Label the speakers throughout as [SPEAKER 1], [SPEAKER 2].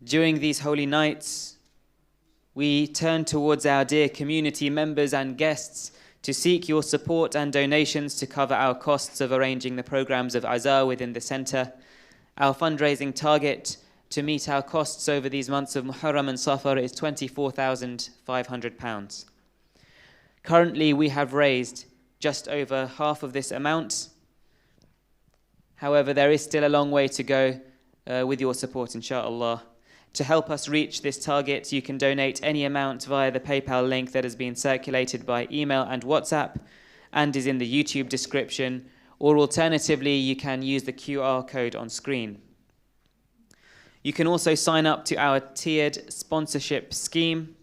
[SPEAKER 1] During these holy nights, we turn towards our dear community members and guests to seek your support and donations to cover our costs of arranging the programs of Azhar within the centre. Our fundraising target to meet our costs over these months of Muharram and Safar is £24,500. Currently, we have raised just over half of this amount. However, there is still a long way to go with your support, inshaAllah. To help us reach this target, you can donate any amount via the PayPal link that has been circulated by email and WhatsApp and is in the YouTube description, or alternatively, you can use the QR code on screen. You can also sign up to our tiered sponsorship scheme,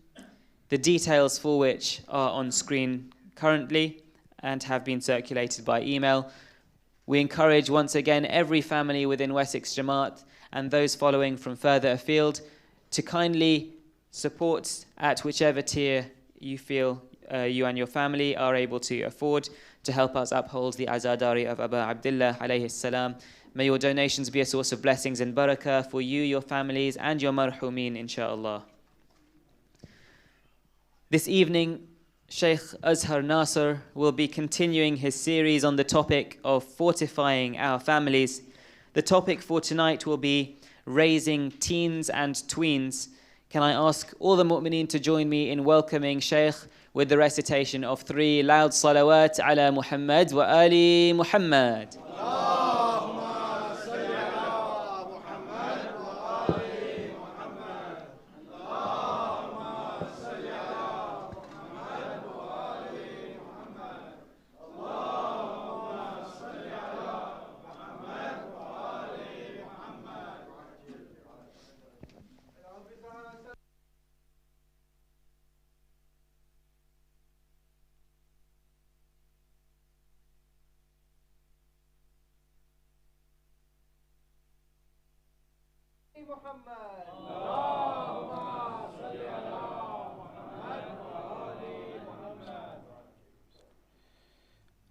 [SPEAKER 1] the details for which are on screen currently and have been circulated by email. We encourage once again every family within Wessex Jamaat and those following from further afield to kindly support at whichever tier you feel you and your family are able to afford to help us uphold the Azadari of Aba Abdullah alayhi salam. May your donations be a source of blessings and barakah for you, your families and your marhumeen, inshaAllah. This evening, Shaykh Azhar Nasser will be continuing his series on the topic of fortifying our families. The topic for tonight will be raising teens and tweens. Can I ask all the mu'mineen to join me in welcoming Shaykh with the recitation of 3 loud salawat ala Muhammad wa ali Muhammad.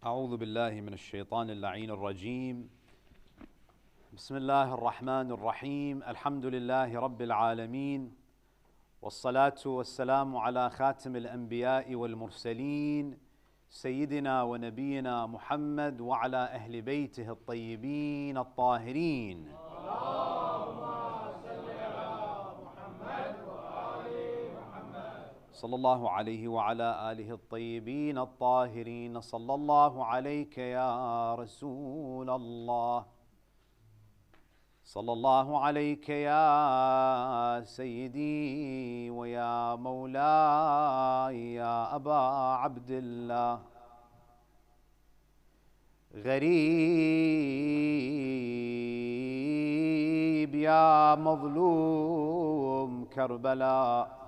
[SPEAKER 2] أعوذ بالله من الشيطان اللعين الرجيم بسم الله الرحمن الرحيم الحمد لله رب العالمين والصلاة والسلام على خاتم الأنبياء والمرسلين سيدنا ونبينا محمد وعلى أهل بيته الطيبين الطاهرين صلى الله عليه وعلى آله الطيبين الطاهرين صلى الله عليك يا رسول الله صلى الله عليك يا سيدي ويا مولاي يا أبا عبد الله غريب يا مظلوم كربلاء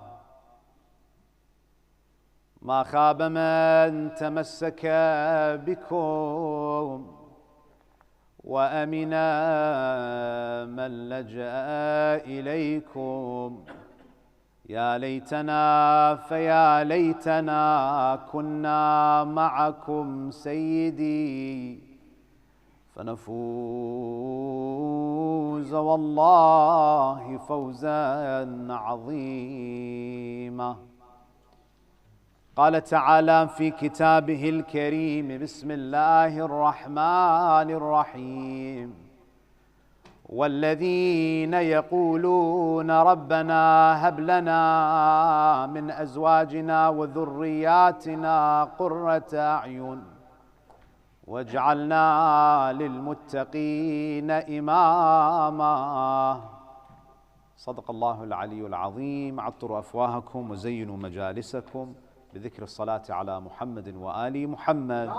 [SPEAKER 2] ما خاب من تمسك بكم وأمن من لجأ إليكم يا ليتنا فيا ليتنا كنا معكم سيدي فنفوز والله فوزا عظيما. قال تعالى في كتابه الكريم بسم الله الرحمن الرحيم والذين يقولون ربنا هب لنا من أزواجنا وذرياتنا قرة أعين واجعلنا للمتقين إماما. صدق الله العلي العظيم. عطروا أفواهكم وزينوا مجالسكم بذكر الصلاة على محمد وآل محمد.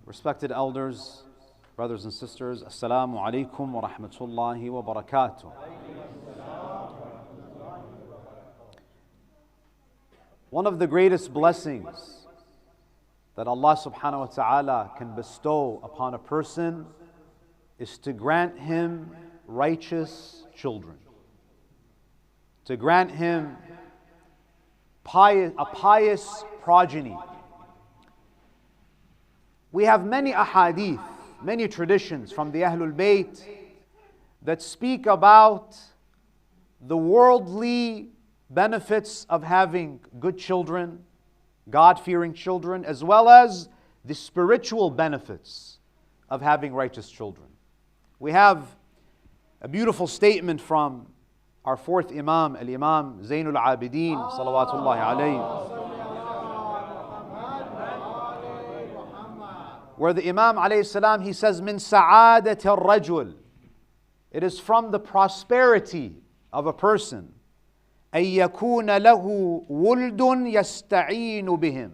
[SPEAKER 2] Respected elders, brothers and sisters, Assalamu alaikum wa rahmatullahi wa barakatuh. One of the greatest blessings that Allah subhanahu wa ta'ala can bestow upon a person is to grant him righteous children, to grant him a pious progeny. We have many ahadith, many traditions from the Ahlul Bayt that speak about the worldly benefits of having good children, God-fearing children, as well as the spiritual benefits of having righteous children. We have a beautiful statement from our fourth Imam, Al-Imam Zainul Abidin, salawatullahi alayhi, where the Imam alayhi salam, he says, "Min sa'adat al-rajul," it is from the prosperity of a person, أن يكون له ولد يستعين بهم.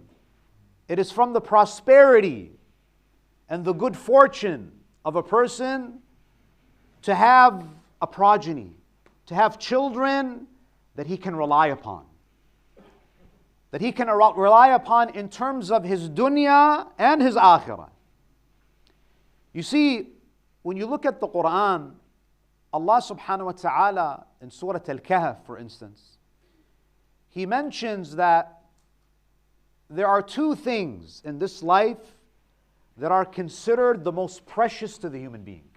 [SPEAKER 2] It is from the prosperity and the good fortune of a person to have a progeny, to have children that he can rely upon. That he can rely upon in terms of his dunya and his akhirah. You see, when you look at the Quran, Allah subhanahu wa ta'ala in Surah Al-Kahf, for instance, He mentions that there are two things in this life that are considered the most precious to the human being.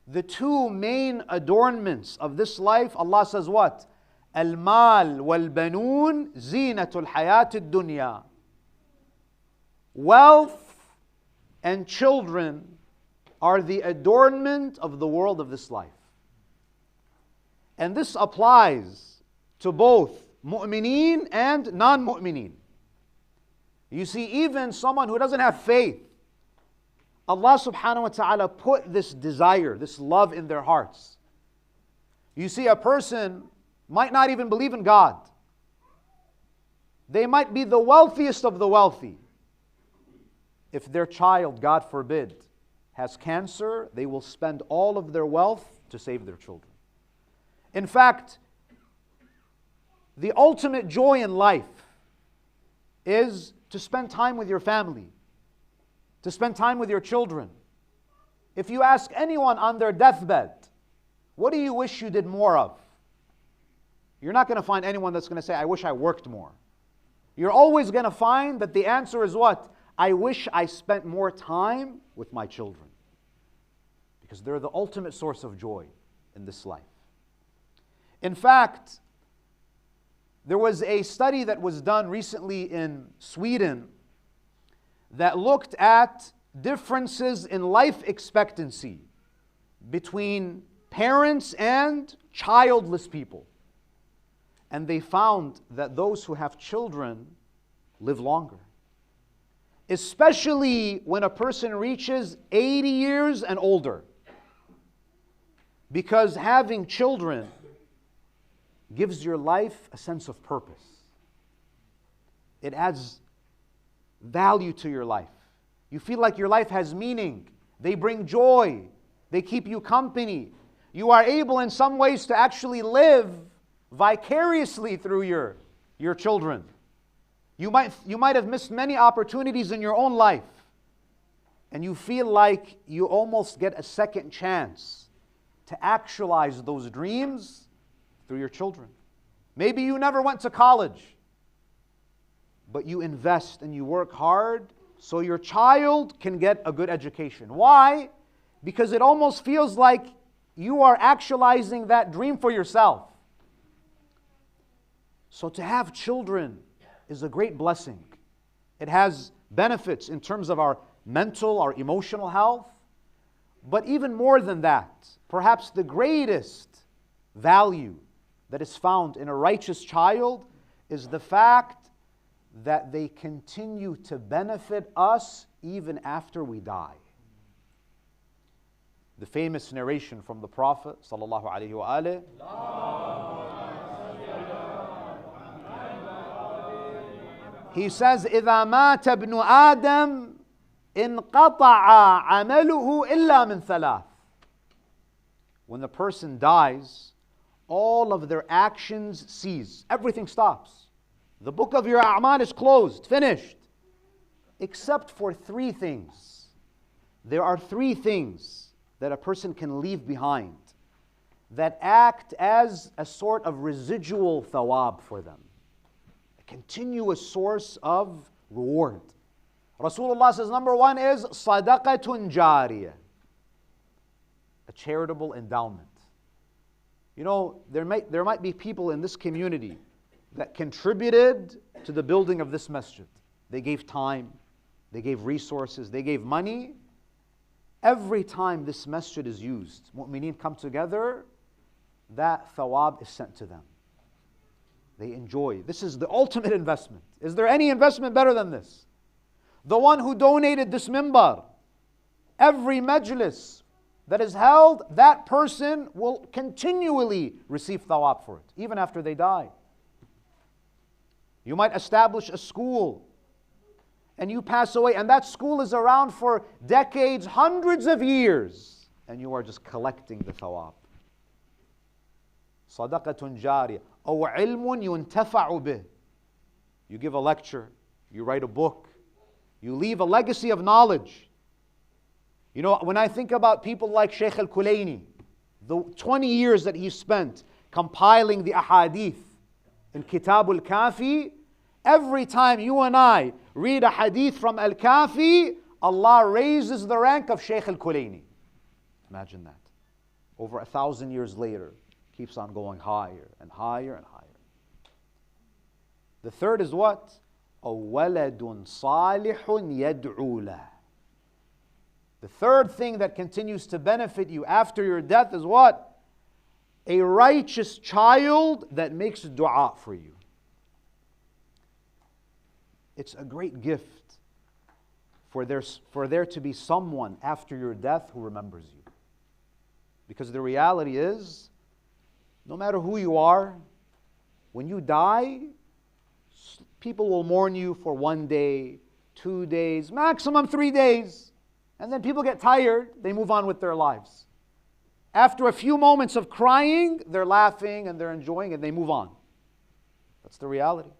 [SPEAKER 2] The two main adornments of this life, Allah says what? Al-mal wal-banun zinatul hayat dunya. Wealth and children are the adornment of the world of this life. And this applies to both mu'mineen and non-mu'mineen. You see, even someone who doesn't have faith, Allah subhanahu wa ta'ala put this desire, this love in their hearts. You see, a person might not even believe in God. They might be the wealthiest of the wealthy. If their child, God forbid, has cancer, they will spend all of their wealth to save their children. In fact, the ultimate joy in life is to spend time with your family, to spend time with your children. If you ask anyone on their deathbed, what do you wish you did more of? You're not going to find anyone that's going to say, I wish I worked more. You're always going to find that the answer is what? I wish I spent more time with my children. Because they're the ultimate source of joy in this life. In fact, there was a study that was done recently in Sweden that looked at differences in life expectancy between parents and childless people. And they found that those who have children live longer. Especially when a person reaches 80 years and older. Because having children gives your life a sense of purpose. It adds value to your life. You feel like your life has meaning. They bring joy. They keep you company. You are able in some ways to actually live vicariously through your children. You might have missed many opportunities in your own life. And you feel like you almost get a second chance to actualize those dreams through your children. Maybe you never went to college, but you invest and you work hard so your child can get a good education. Why? Because it almost feels like you are actualizing that dream for yourself. So to have children is a great blessing. It has benefits in terms of our mental, our emotional health. But even more than that, perhaps the greatest value that is found in a righteous child is the fact that they continue to benefit us even after we die. The famous narration from the Prophet sallallahu alaihi wasallam. He says, إِذَا مَاتَ ابْنُ آدَمْ انْقَطَعَ عَمَلُهُ إِلَّا مِنْ ثَلَاثٍ. When the person dies, all of their actions cease. Everything stops. The book of your a'mal is closed, finished. Except for three things. There are three things that a person can leave behind that act as a sort of residual thawab for them. A continuous source of reward. Rasulullah says number one is sadaqatun jariyah, a charitable endowment. You know, there might be people in this community that contributed to the building of this masjid. They gave time, they gave resources, they gave money. Every time this masjid is used, mu'mineen come together, that thawab is sent to them. They enjoy. This is the ultimate investment. Is there any investment better than this? The one who donated this mimbar, every majlis that is held, that person will continually receive thawab for it, even after they die. You might establish a school and you pass away, and that school is around for decades, hundreds of years, and you are just collecting the thawab. Sadaqatun jariyah, aw ilmun yuntafa'u bih. You give a lecture, you write a book, you leave a legacy of knowledge. You know, when I think about people like Shaykh al-Kulayni, the 20 years that he spent compiling the ahadith in Kitab al-Kafi, every time you and I read a hadith from al-Kafi, Allah raises the rank of Shaykh al-Kulayni. Imagine that. Over 1,000 years later, keeps on going higher and higher and higher. The third is what? أَوَلَدٌ صَالِحٌ يَدْعُو لَهُ. The third thing that continues to benefit you after your death is what? A righteous child that makes dua for you. It's a great gift for there to be someone after your death who remembers you. Because the reality is, no matter who you are, when you die, people will mourn you for 1 day, 2 days, maximum 3 days. And then people get tired, they move on with their lives. After a few moments of crying, they're laughing and they're enjoying and they move on. That's the reality.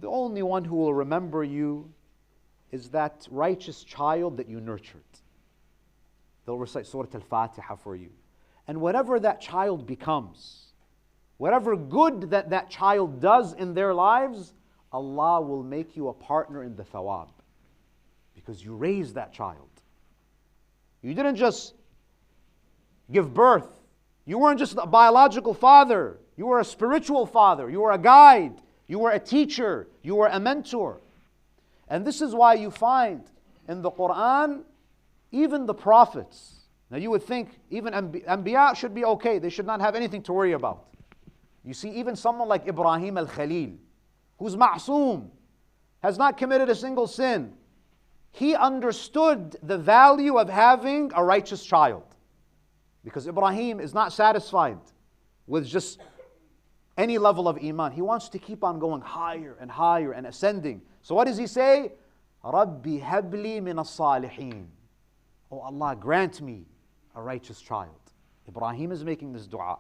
[SPEAKER 2] The only one who will remember you is that righteous child that you nurtured. They'll recite Surah Al-Fatiha for you. And whatever that child becomes, whatever good that that child does in their lives, Allah will make you a partner in the thawab. Because you raised that child. You didn't just give birth. You weren't just a biological father. You were a spiritual father. You were a guide. You were a teacher. You were a mentor. And this is why you find in the Quran, even the prophets. Now you would think even Anbiya should be okay. They should not have anything to worry about. You see, even someone like Ibrahim al-Khalil, who's ma'soom, has not committed a single sin. He understood the value of having a righteous child. Because Ibrahim is not satisfied with just any level of iman. He wants to keep on going higher and higher and ascending. So what does he say? Rabbi habli min as-salihin. Oh Allah, grant me a righteous child. Ibrahim is making this dua.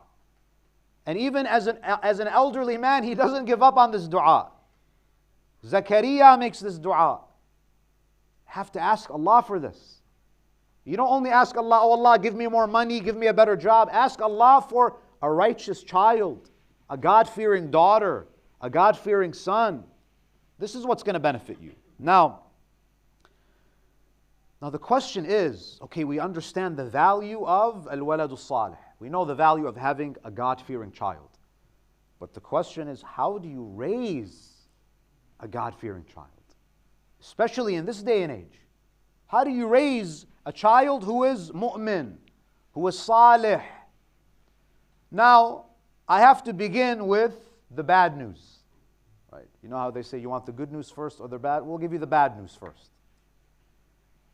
[SPEAKER 2] And even as an elderly man, he doesn't give up on this dua. Zakaria makes this dua. Have to ask Allah for this. You don't only ask Allah, oh Allah, give me more money, give me a better job. Ask Allah for a righteous child, a God-fearing daughter, a God-fearing son. This is what's going to benefit you. Now the question is, okay, we understand the value of al-waladu salih. We know the value of having a God-fearing child. But the question is, how do you raise a God-fearing child? Especially in this day and age. How do you raise a child who is mu'min, who is salih? Now, I have to begin with the bad news. Right? You know how they say you want the good news first or the bad? We'll give you the bad news first.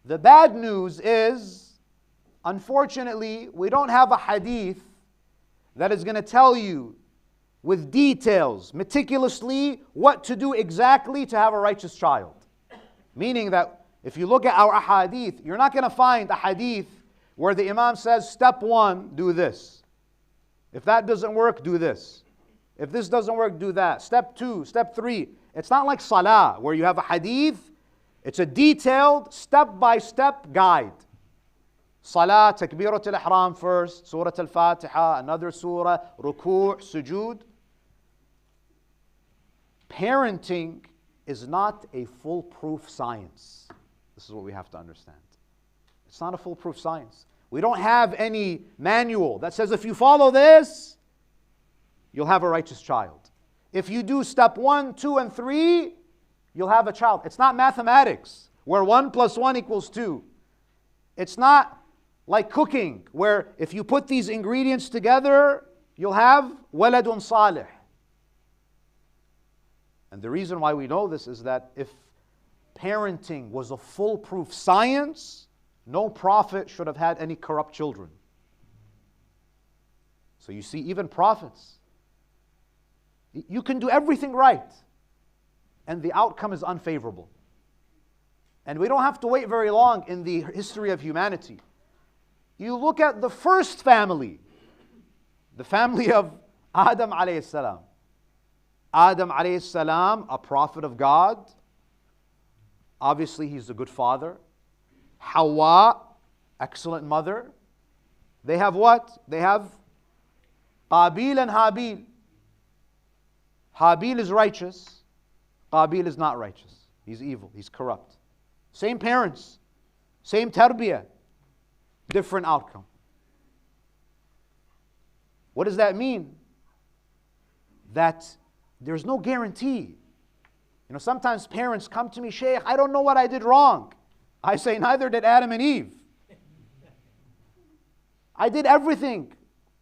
[SPEAKER 2] The bad news is, unfortunately, we don't have a hadith that is going to tell you with details, meticulously, what to do exactly to have a righteous child. Meaning that if you look at our ahadith, you're not going to find a hadith where the Imam says, step 1, do this. If that doesn't work, do this. If this doesn't work, do that. Step 2, step 3. It's not like salah, where you have a hadith. It's a detailed, step-by-step guide. Salah, takbirat al-ihram first, Surah Al-Fatiha, another surah, ruku', sujood. Parenting is not a foolproof science. This is what we have to understand. It's not a foolproof science. We don't have any manual that says if you follow this, you'll have a righteous child. If you do step 1, 2, and 3, you'll have a child. It's not mathematics, where 1 + 1 = 2. It's not like cooking, where if you put these ingredients together, you'll have waladun salih. And the reason why we know this is that if parenting was a foolproof science, no prophet should have had any corrupt children. So you see, even prophets, you can do everything right, and the outcome is unfavorable. And we don't have to wait very long in the history of humanity. You look at the first family, the family of Adam alayhi salam. Adam alayhi salam, a prophet of God. Obviously, he's a good father. Hawa, excellent mother. They have what? They have Qabil and Habil. Habil is righteous. Qabil is not righteous. He's evil. He's corrupt. Same parents. Same tarbiyah. Different outcome. What does that mean? That there's no guarantee. Sometimes parents come to me, Shaykh, I don't know what I did wrong. I say, neither did Adam and Eve. I did everything.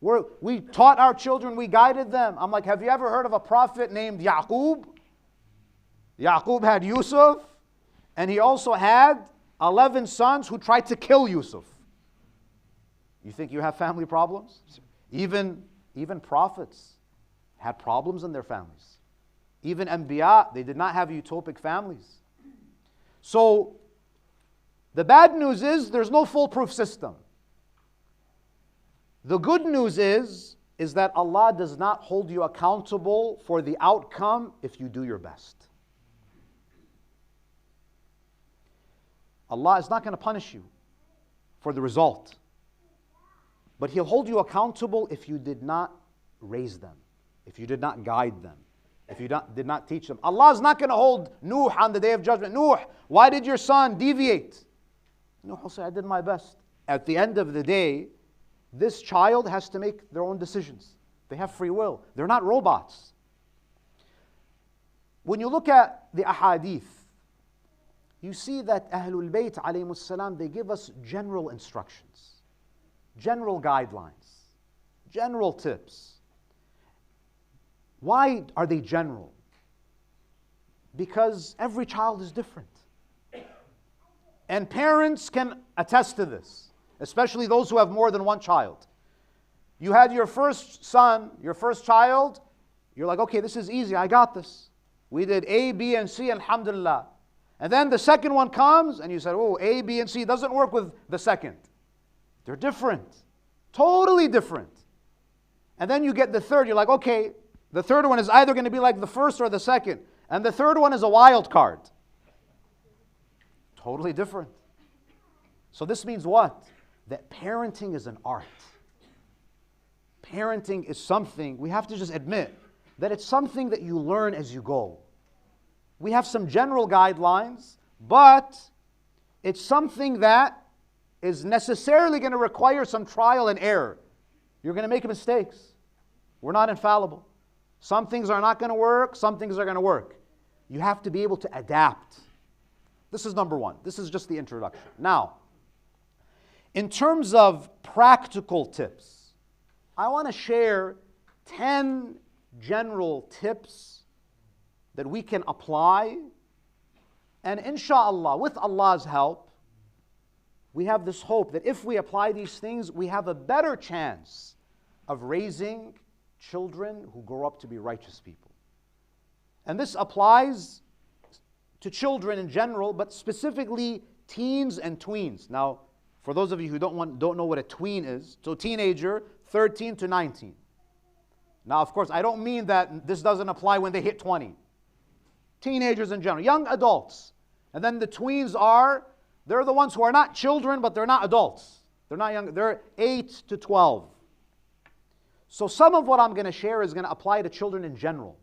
[SPEAKER 2] We taught our children, we guided them. I'm like, have you ever heard of a prophet named Yaqub? Yaqub had Yusuf, and he also had 11 sons who tried to kill Yusuf. You think you have family problems? Even prophets had problems in their families. Even Anbiya, they did not have utopic families. So, the bad news is there's no foolproof system. The good news is that Allah does not hold you accountable for the outcome if you do your best. Allah is not going to punish you for the result. But He'll hold you accountable if you did not raise them, if you did not guide them, if you did not teach them. Allah is not going to hold Nuh on the Day of Judgment. Nuh, why did your son deviate? Nuh will say, I did my best. At the end of the day, this child has to make their own decisions. They have free will. They're not robots. When you look at the ahadith, you see that Ahlul Bayt alayhimus salam, they give us general instructions, general guidelines, general tips. Why are they general? Because every child is different. And parents can attest to this, especially those who have more than one child. You had your first son, your first child, you're like, okay, this is easy, I got this. We did A, B, and C, alhamdulillah. And then the second one comes, and you said, oh, A, B, and C doesn't work with the second. They're different, totally different. And then you get the third, you're like, okay, the third one is either going to be like the first or the second. And the third one is a wild card. Totally different. So this means what? That parenting is an art. Parenting is something, we have to just admit, that it's something that you learn as you go. We have some general guidelines, but it's something that is necessarily going to require some trial and error. You're going to make mistakes. We're not infallible. Some things are not going to work, some things are going to work. You have to be able to adapt. This is number one. This is just the introduction. Now, in terms of practical tips, I want to share 10 general tips that we can apply. And inshallah, with Allah's help, we have this hope that if we apply these things, we have a better chance of raising children who grow up to be righteous people. And this applies to children in general, but specifically teens and tweens. Now, for those of you who don't know what a tween is, so teenager, 13 to 19. Now, of course, I don't mean that this doesn't apply when they hit 20. Teenagers in general, young adults. And then the tweens they're the ones who are not children, but they're not adults. They're not young, they're 8 to 12. So some of what I'm going to share is going to apply to children in general.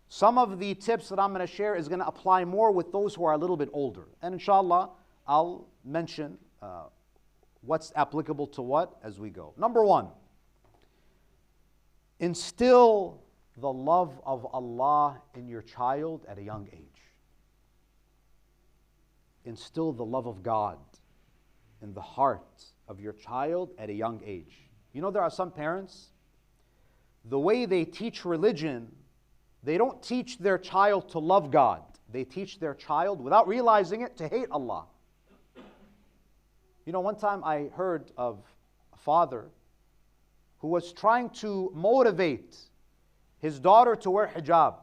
[SPEAKER 2] Some of the tips that I'm going to share is going to apply more with those who are a little bit older. And inshallah, I'll mention what's applicable to what as we go. Number one, instill the love of Allah in your child at a young age. Instill the love of God in the heart of your child at a young age. You know, there are some parents, the way they teach religion, they don't teach their child to love God. They teach their child, without realizing it, to hate Allah. You know, one time I heard of a father who was trying to motivate his daughter to wear hijab,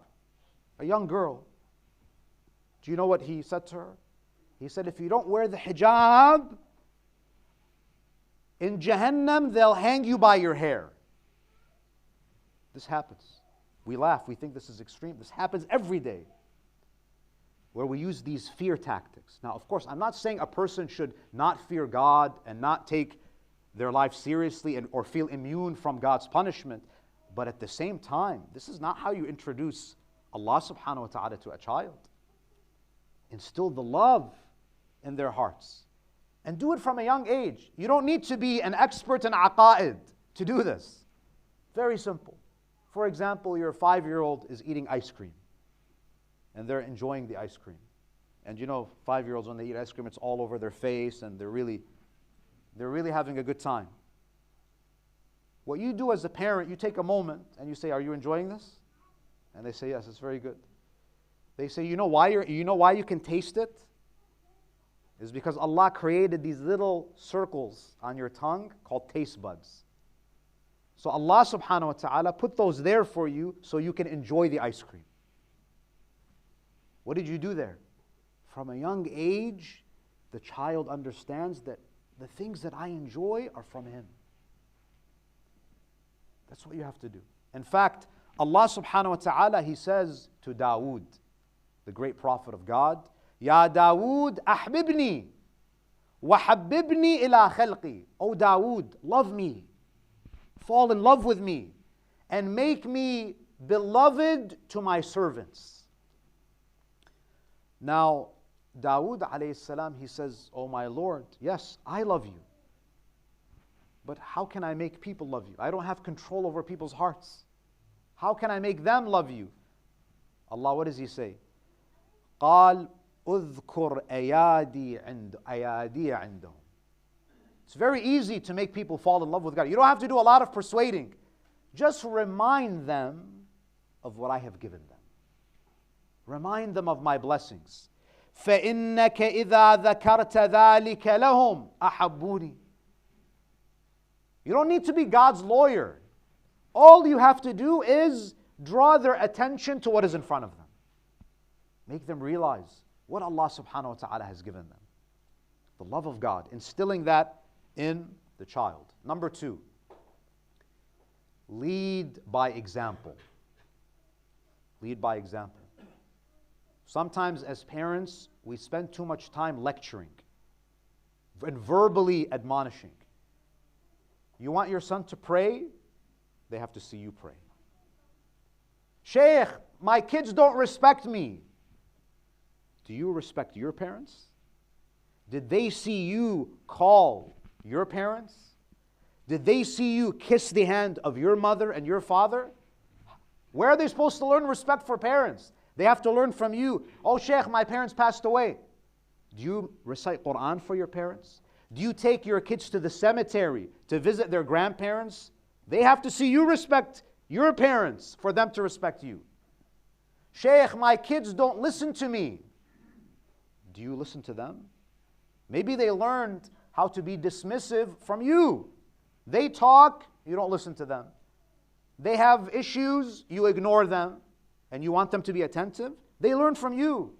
[SPEAKER 2] a young girl. Do you know what he said to her? He said, if you don't wear the hijab, in Jahannam, they'll hang you by your hair. This happens. We laugh, we think this is extreme. This happens every day, where we use these fear tactics. Now, of course, I'm not saying a person should not fear God and not take their life seriously or feel immune from God's punishment. But at the same time, this is not how you introduce Allah subhanahu wa ta'ala to a child. Instill the love in their hearts. And do it from a young age. You don't need to be an expert in aqa'id to do this. Very simple. For example, your 5-year-old is eating ice cream. And they're enjoying the ice cream. And you know, 5-year-olds, when they eat ice cream, it's all over their face and they're really having a good time. What you do as a parent, you take a moment and you say, are you enjoying this? And they say, yes, it's very good. They say, you know why you can taste it? It's because Allah created these little circles on your tongue called taste buds. So Allah subhanahu wa ta'ala put those there for you so you can enjoy the ice cream. What did you do there? From a young age, the child understands that the things that I enjoy are from Him. That's what you have to do. In fact, Allah subhanahu wa ta'ala, He says to Dawood, the great prophet of God, Ya Dawood, ahbibni, wa habbibni ila khalqi. O Dawood, love me, fall in love with me, and make me beloved to my servants. Now, Dawood alayhi salam, he says, oh my Lord, yes, I love you. But how can I make people love you? I don't have control over people's hearts. How can I make them love you? Allah, what does He say? قال اذكر أيادي عندهم. It's very easy to make people fall in love with God. You don't have to do a lot of persuading. Just remind them of what I have given them. Remind them of my blessings. فإنك إذا ذكرت ذلك لهم أحبوني. You don't need to be God's lawyer. All you have to do is draw their attention to what is in front of them. Make them realize what Allah subhanahu wa ta'ala has given them. The love of God, instilling that in the child. Number 2, lead by example. Lead by example. Sometimes as parents, we spend too much time lecturing and verbally admonishing. You want your son to pray? They have to see you pray. Shaykh, my kids don't respect me. Do you respect your parents? Did they see you call your parents? Did they see you kiss the hand of your mother and your father? Where are they supposed to learn respect for parents? They have to learn from you. Oh, Shaykh, my parents passed away. Do you recite Quran for your parents? Do you take your kids to the cemetery to visit their grandparents? They have to see you respect your parents for them to respect you. Shaykh, my kids don't listen to me. Do you listen to them? Maybe they learned how to be dismissive from you. They talk, you don't listen to them. They have issues, you ignore them, and you want them to be attentive. They learn from you.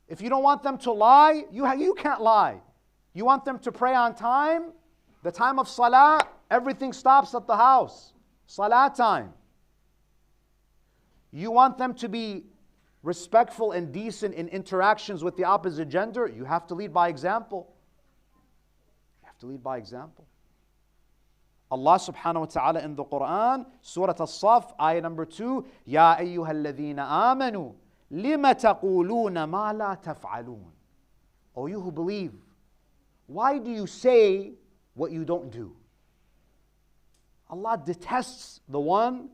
[SPEAKER 2] If you don't want them to lie, you can't lie. You want them to pray on time, the time of salah, everything stops at the house. Salah time. You want them to be respectful and decent in interactions with the opposite gender, you have to lead by example. You have to lead by example. Allah subhanahu wa ta'ala in the Quran, Surah As-Saf, ayah number 2, Ya ayyuhalladhina amanu, lima taquluna ma la taf'alun. O you who believe, why do you say what you don't do? Allah detests the one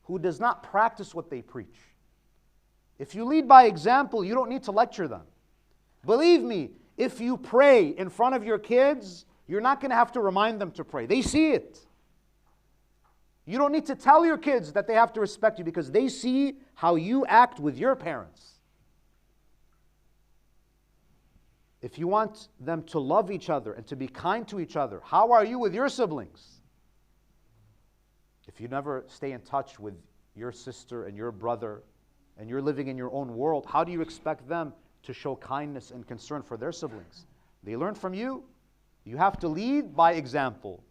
[SPEAKER 2] who does not practice what they preach. If you lead by example, you don't need to lecture them. Believe me, if you pray in front of your kids, you're not going to have to remind them to pray. They see it. You don't need to tell your kids that they have to respect you because they see how you act with your parents. If you want them to love each other and to be kind to each other, how are you with your siblings? If you never stay in touch with your sister and your brother and you're living in your own world, how do you expect them to show kindness and concern for their siblings? They learn from you. You have to lead by example.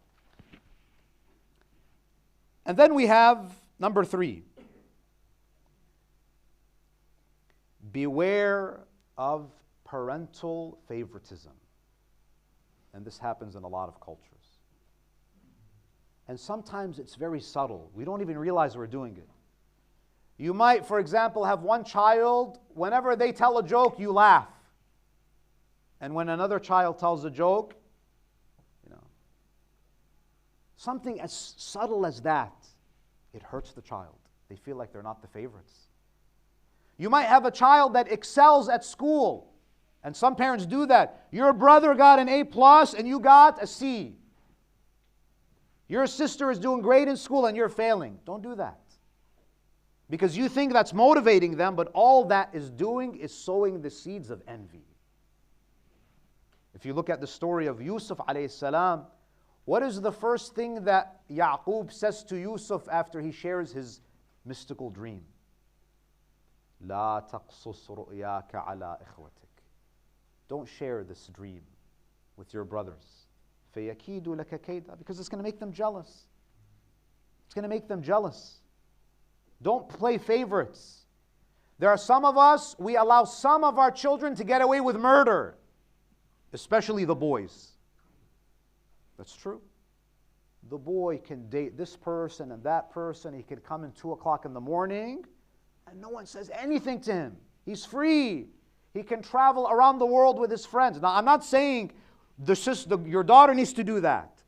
[SPEAKER 2] And then we have number 3. Beware of parental favoritism. And this happens in a lot of cultures. And sometimes it's very subtle. We don't even realize we're doing it. You might, for example, have one child, whenever they tell a joke, you laugh. And when another child tells a joke, something as subtle as that, it hurts the child. They feel like they're not the favorites. You might have a child that excels at school, and some parents do that. Your brother got an A+ and you got a C. Your sister is doing great in school and you're failing. Don't do that. Because you think that's motivating them, but all that is doing is sowing the seeds of envy. If you look at the story of Yusuf alayhi salam, what is the first thing that Yaqub says to Yusuf after he shares his mystical dream? لا تقصص رؤياك على إخوتك. Don't share this dream with your brothers. فيكيد لك كيدا. Because it's going to make them jealous. It's going to make them jealous. Don't play favorites. There are some of us, we allow some of our children to get away with murder, especially the boys. That's true. The boy can date this person and that person. He can come in 2 o'clock in the morning and no one says anything to him. He's free. He can travel around the world with his friends. Now, I'm not saying your daughter needs to do that.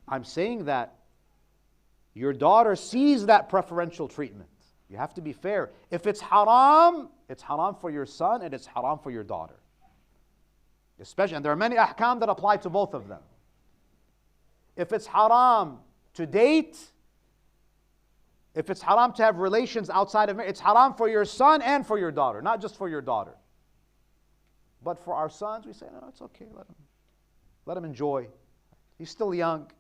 [SPEAKER 2] I'm saying that your daughter sees that preferential treatment. You have to be fair. If it's haram for your son and it's haram for your daughter. Especially, and there are many ahkam that apply to both of them. If it's haram to date, if it's haram to have relations outside of marriage, it's haram for your son and for your daughter, not just for your daughter. But for our sons, we say, no, it's okay, let him enjoy. He's still young.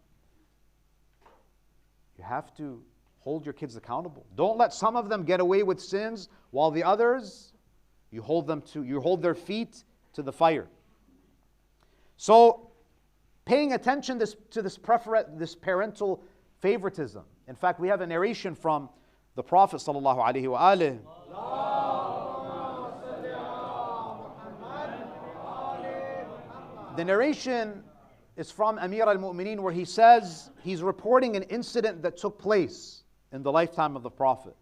[SPEAKER 2] You have to hold your kids accountable. Don't let some of them get away with sins while the others, you hold their feet to the fire. So, paying attention to this parental favoritism. In fact, we have a narration from the Prophet sallallahu alaihi wasallam. The narration is from Amir al-Mu'mineen, where he says, he's reporting an incident that took place in the lifetime of the Prophet.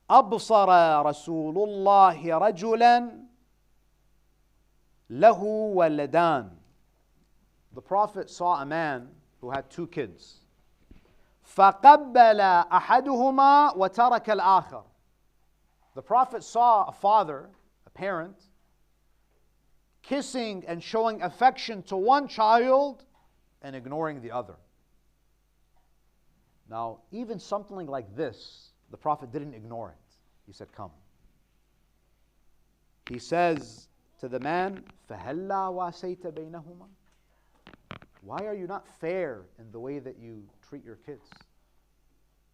[SPEAKER 2] أبصر رسول الله رجلا له ولدان. The Prophet saw a man who had 2 kids. فَقَبَّلَ أَحَدُهُمَا وَتَرَكَ الْآخَرِ. The Prophet saw a father, a parent, kissing and showing affection to one child and ignoring the other. Now, even something like this, the Prophet didn't ignore it. He said, come. He says to the man, فَهَلَّا وَاسَيْتَ بَيْنَهُمَا. Why are you not fair in the way that you treat your kids?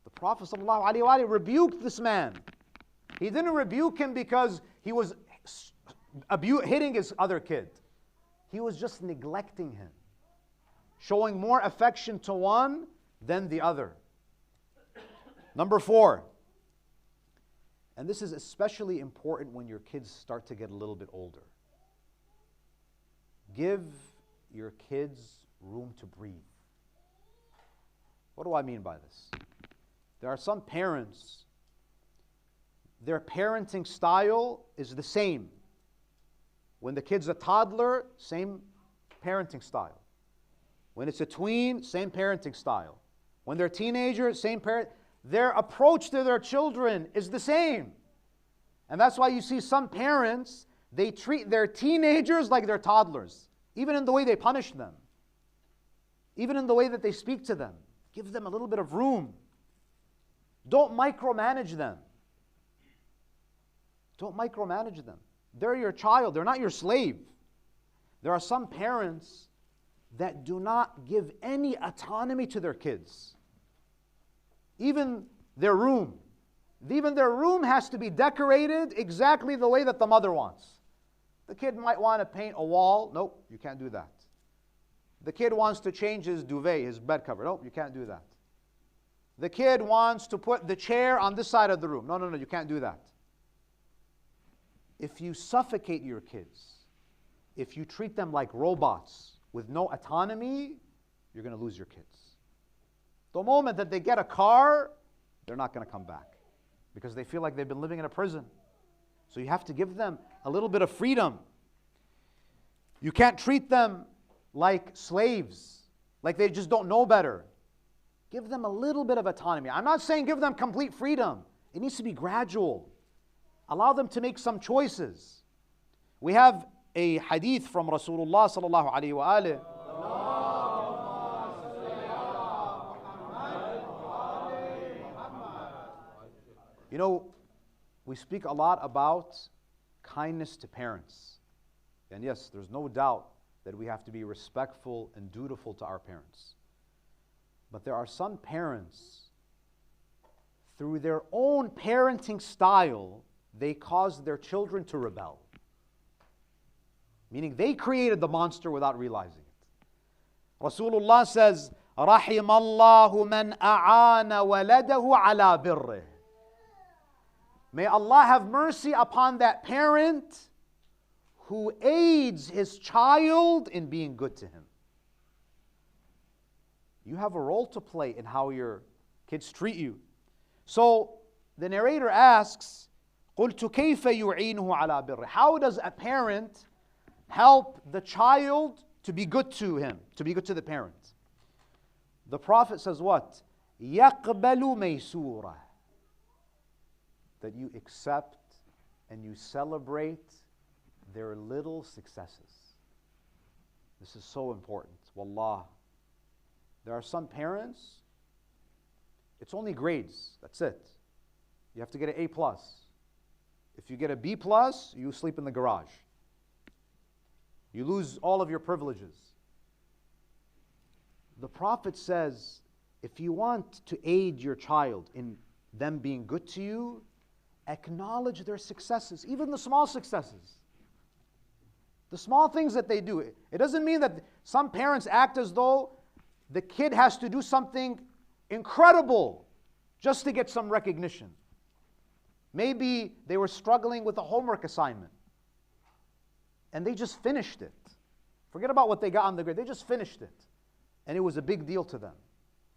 [SPEAKER 2] The Prophet ﷺ rebuked this man. He didn't rebuke him because he was hitting his other kid. He was just neglecting him, showing more affection to one than the other. Number 4, and this is especially important when your kids start to get a little bit older. Give your kids room to breathe. What do I mean by this? There are some parents, their parenting style is the same. When the kid's a toddler, same parenting style. When it's a tween, same parenting style. When they're teenagers, same parent. Their approach to their children is the same. And that's why you see some parents, they treat their teenagers like they're toddlers, even in the way they punish them, even in the way that they speak to them. Give them a little bit of room. Don't micromanage them. Don't micromanage them. They're your child, they're not your slave. There are some parents that do not give any autonomy to their kids. Even their room. Even their room has to be decorated exactly the way that the mother wants. The kid might want to paint a wall. Nope, you can't do that. The kid wants to change his duvet, his bed cover. Nope, you can't do that. The kid wants to put the chair on this side of the room. No, you can't do that. If you suffocate your kids, if you treat them like robots with no autonomy, you're going to lose your kids. The moment that they get a car, they're not going to come back because they feel like they've been living in a prison. So you have to give them a little bit of freedom. You can't treat them like slaves, like they just don't know better. Give them a little bit of autonomy. I'm not saying give them complete freedom. It needs to be gradual. Allow them to make some choices. We have a hadith from Rasulullah sallallahu alaihi wasallam. You know, we speak a lot about kindness to parents. And yes, there's no doubt that we have to be respectful and dutiful to our parents. But there are some parents, through their own parenting style, they cause their children to rebel. Meaning they created the monster without realizing it. Rasulullah says, رَحِمَ اللَّهُ مَنْ أَعَانَ وَلَدَهُ عَلَى بِرِّهِ. May Allah have mercy upon that parent who aids his child in being good to him. You have a role to play in how your kids treat you. So the narrator asks, قُلْتُ كَيْفَ يُعِينُهُ عَلَى بِرِّهِ. How does a parent help the child to be good to him, to be good to the parent? The Prophet says what? يَقْبَلُ مَيْسُورًا. That you accept and you celebrate their little successes. This is so important. Wallah. There are some parents, it's only grades, that's it. You have to get an A+. If you get a B+, you sleep in the garage. You lose all of your privileges. The Prophet says, if you want to aid your child in them being good to you, acknowledge their successes, even the small successes. The small things that they do. It doesn't mean that some parents act as though the kid has to do something incredible just to get some recognition. Maybe they were struggling with a homework assignment and they just finished it. Forget about what they got on the grade. They just finished it. And it was a big deal to them.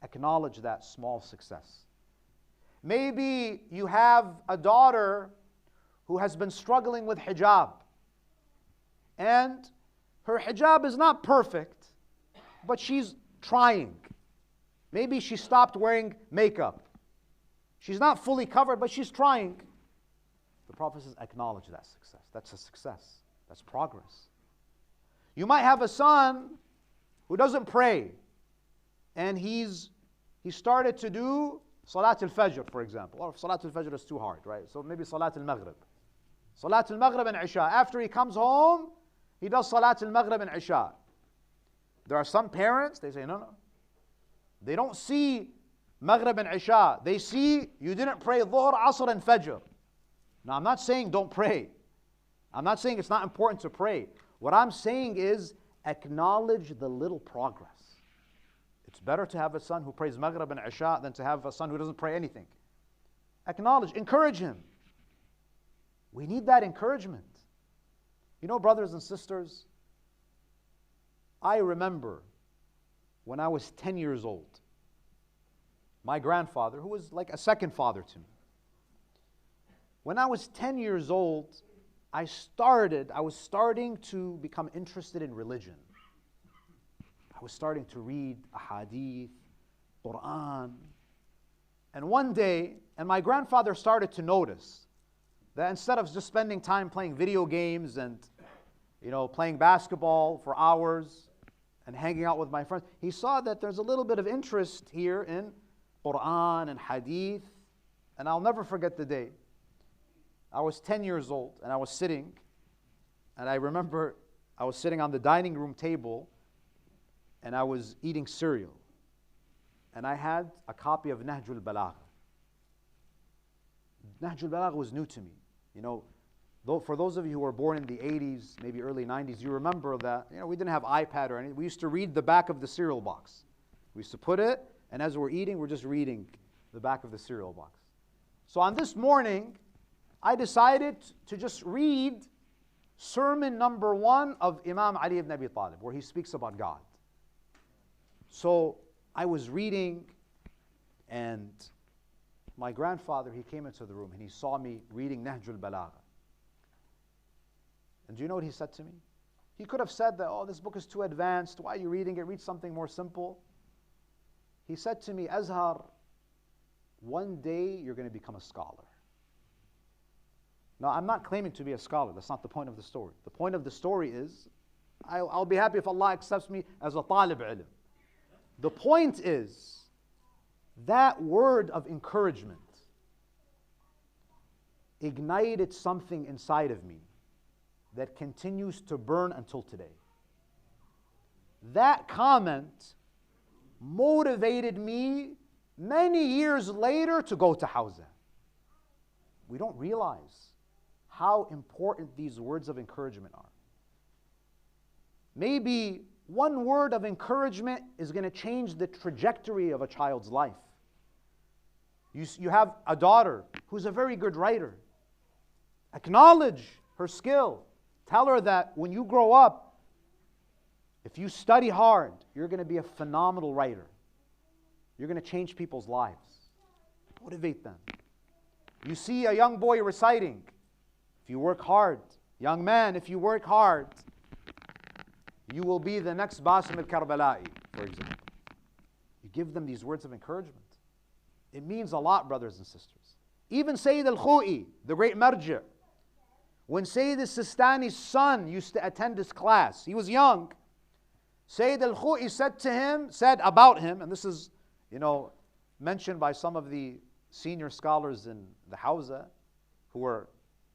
[SPEAKER 2] Acknowledge that small success. Maybe you have a daughter who has been struggling with hijab. And her hijab is not perfect, but she's trying. Maybe she stopped wearing makeup. She's not fully covered, but she's trying. The Prophet says, acknowledge that success. That's a success. That's progress. You might have a son who doesn't pray, and he started to do Salat al-Fajr, for example. Or Salat al-Fajr is too hard, right? So maybe Salat al-Maghrib. Salat al-Maghrib and Isha. After he comes home, he does Salat al-Maghrib and Isha. There are some parents, they say, no. They don't see Maghrib and Isha. They see you didn't pray Dhuhr, Asr and Fajr. Now I'm not saying don't pray. I'm not saying it's not important to pray. What I'm saying is acknowledge the little progress. It's better to have a son who prays Maghrib and Isha than to have a son who doesn't pray anything. Acknowledge, encourage him. We need that encouragement. You know, brothers and sisters, I remember when I was 10 years old, my grandfather, who was like a second father to me. When I was 10 years old, I was starting to become interested in religion. I was starting to read ahadith, Quran. And one day, and my grandfather started to notice that instead of just spending time playing video games and playing basketball for hours and hanging out with my friends, he saw that there's a little bit of interest here in Quran and hadith. And I'll never forget the day. I was 10 years old and I was sitting, and I remember I was sitting on the dining room table and I was eating cereal. And I had a copy of Nahjul Balagha. Nahjul Balagha was new to me. For those of you who were born in the 80s, maybe early 90s, you remember that we didn't have iPad or anything. We used to read the back of the cereal box. We used to put it, and as we're eating, we're just reading the back of the cereal box. So on this morning, I decided to just read sermon number 1 of Imam Ali ibn Abi Talib, where he speaks about God. So I was reading, and my grandfather, he came into the room and he saw me reading Nahjul Balagha. And do you know what he said to me? He could have said that, this book is too advanced. Why are you reading it? Read something more simple. He said to me, Azhar, one day you're going to become a scholar. Now, I'm not claiming to be a scholar. That's not the point of the story. The point of the story is, I'll be happy if Allah accepts me as a talib ilm. The point is, that word of encouragement ignited something inside of me that continues to burn until today. That comment motivated me many years later to go to Hawza. We don't realize how important these words of encouragement are. Maybe one word of encouragement is going to change the trajectory of a child's life. You have a daughter who's a very good writer. Acknowledge her skill. Tell her that when you grow up, if you study hard, you're going to be a phenomenal writer. You're going to change people's lives. Motivate them. You see a young boy reciting. If you work hard, young man, if you work hard, you will be the next Qasim al-Karbala'i, for example. You give them these words of encouragement. It means a lot, brothers and sisters. Even Sayyid al-Khu'i, the great marji', when Sayyid al-Sistani's son used to attend his class, he was young. Sayyid al-Khu'i said about him, and this is, mentioned by some of the senior scholars in the Hawza who were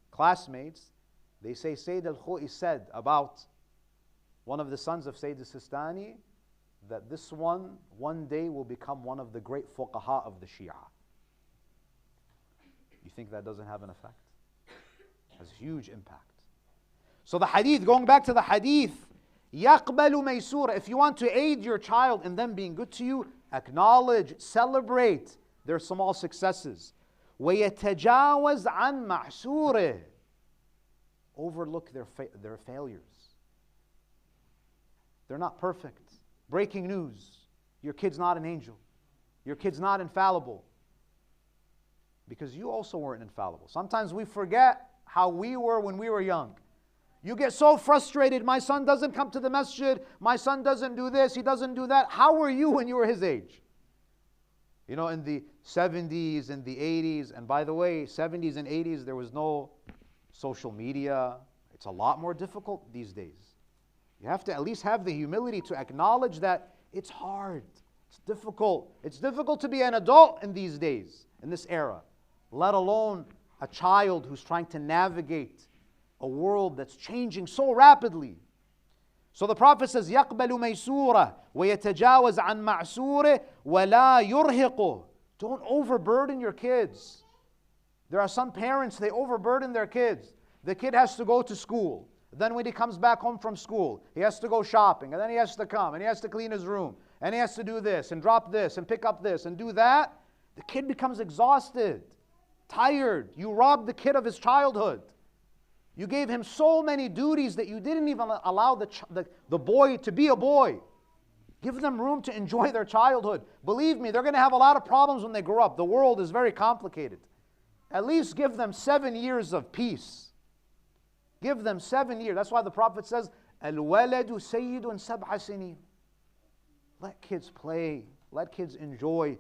[SPEAKER 2] classmates. They say Sayyid al-Khu'i said about one of the sons of Sayyid al-Sistani that this one day will become one of the great fuqaha of the Shia. You think that doesn't have an effect? It has huge impact. So the hadith, going back to the hadith, يَقْبَلُ مَيْسُورًا. If you want to aid your child in them being good to you, acknowledge, celebrate their small successes. وَيَتَجَاوَزْ عَنْ مَعْسُورِهِ. Overlook their failures. They're not perfect. Breaking news. Your kid's not an angel. Your kid's not infallible. Because you also weren't infallible. Sometimes we forget how we were when we were young. You get so frustrated, my son doesn't come to the masjid, my son doesn't do this, he doesn't do that. How were you when you were his age? In the 70s and the 80s, and by the way, 70s and 80s, there was no social media. It's a lot more difficult these days. You have to at least have the humility to acknowledge that it's hard, it's difficult. It's difficult to be an adult in these days, in this era, let alone a child who's trying to navigate a world that's changing so rapidly. So the Prophet says, يَقْبَلُ مَيْسُورًا وَيَتَجَاوَزْ عَنْ مَعْسُورِهِ وَلَا يُرْهِقُهُ. Don't overburden your kids. There are some parents, they overburden their kids. The kid has to go to school. Then when he comes back home from school, he has to go shopping, and then he has to come, and he has to clean his room, and he has to do this, and drop this, and pick up this, and do that. The kid becomes exhausted, tired. You robbed the kid of his childhood. You gave him so many duties that you didn't even allow the boy to be a boy. Give them room to enjoy their childhood. Believe me, they're going to have a lot of problems when they grow up. The world is very complicated. At least give them 7 years of peace. Give them 7 years. That's why the Prophet says, Al-waladu sayyidun sab'a sinin. Let kids play. Let kids enjoy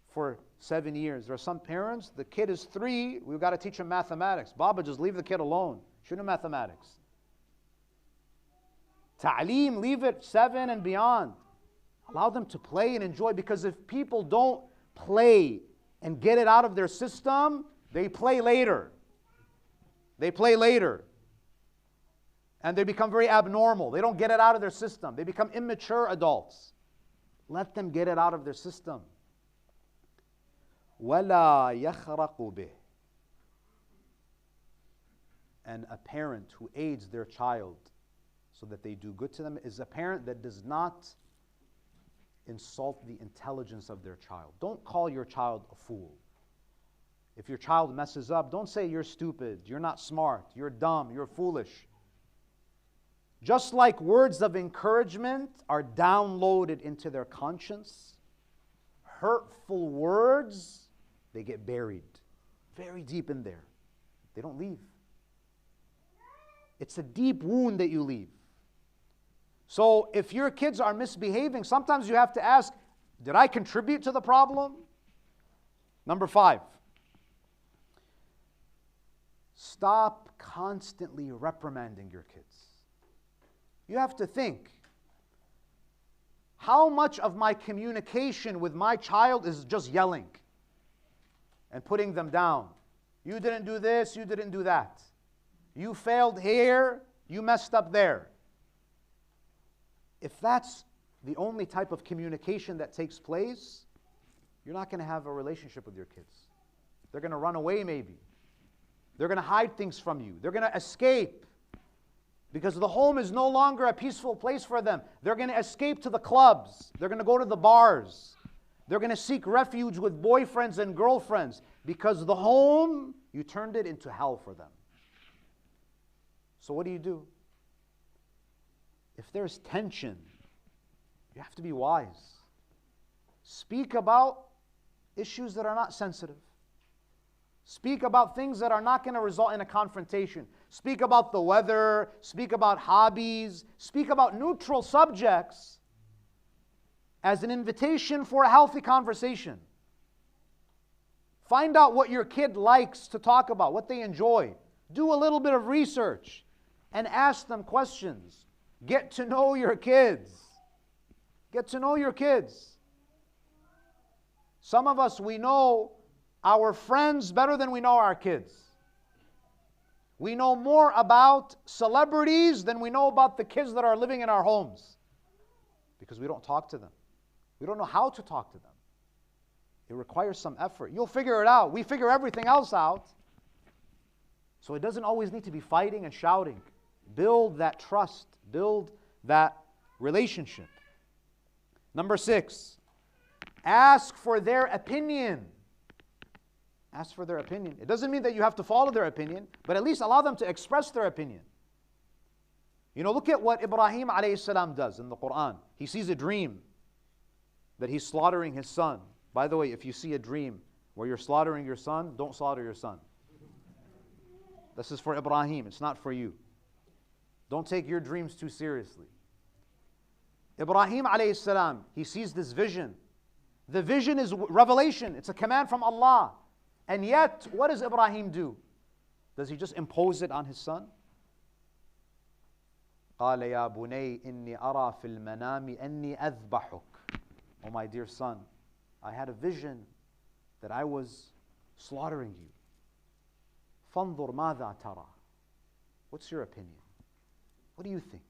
[SPEAKER 2] for 7 years. There are some parents, the kid is 3, we've got to teach him mathematics. Baba, just leave the kid alone. Shouldn't mathematics. Ta'aleem, leave it 7 and beyond. Allow them to play and enjoy, because if people don't play and get it out of their system, they play later. They play later. And they become very abnormal. They don't get it out of their system. They become immature adults. Let them get it out of their system. وَلَا يَخْرَقُ بِهِ. And a parent who aids their child so that they do good to them is a parent that does not insult the intelligence of their child. Don't call your child a fool. If your child messes up, don't say you're stupid, you're not smart, you're dumb, you're foolish. Just like words of encouragement are downloaded into their conscience, hurtful words, they get buried very deep in there. They don't leave. It's a deep wound that you leave. So if your kids are misbehaving, sometimes you have to ask, did I contribute to the problem? Number 5, stop constantly reprimanding your kids. You have to think, how much of my communication with my child is just yelling and putting them down? You didn't do this, you didn't do that. You failed here, you messed up there. If that's the only type of communication that takes place, you're not going to have a relationship with your kids. They're going to run away maybe. They're going to hide things from you. They're going to escape. Because the home is no longer a peaceful place for them. They're going to escape to the clubs. They're going to go to the bars. They're going to seek refuge with boyfriends and girlfriends. Because the home, you turned it into hell for them. So what do? If there's tension, you have to be wise. Speak about issues that are not sensitive. Speak about things that are not going to result in a confrontation. Speak about the weather. Speak about hobbies. Speak about neutral subjects as an invitation for a healthy conversation. Find out what your kid likes to talk about, what they enjoy. Do a little bit of research and ask them questions. Get to know your kids. Get to know your kids. Some of us, we know our friends better than we know our kids. We know more about celebrities than we know about the kids that are living in our homes. Because we don't talk to them. We don't know how to talk to them. It requires some effort. You'll figure it out. We figure everything else out. So it doesn't always need to be fighting and shouting. Build that trust. Build that relationship. Number 6, ask for their opinion. Ask for their opinion. It doesn't mean that you have to follow their opinion, but at least allow them to express their opinion. You know, look at what Ibrahim alayhi salam does in the Quran. He sees a dream that he's slaughtering his son. By the way, if you see a dream where you're slaughtering your son, don't slaughter your son. This is for Ibrahim, it's not for you. Don't take your dreams too seriously. Ibrahim alayhi salam, he sees this vision. The vision is revelation. It's a command from Allah. And yet, what does Ibrahim do? Does he just impose it on his son? قال يا بني إني أرى في المنام أني أذبحك. Oh my dear son, I had a vision that I was slaughtering you. فانظر ماذا ترى. What's your opinion? What do you think?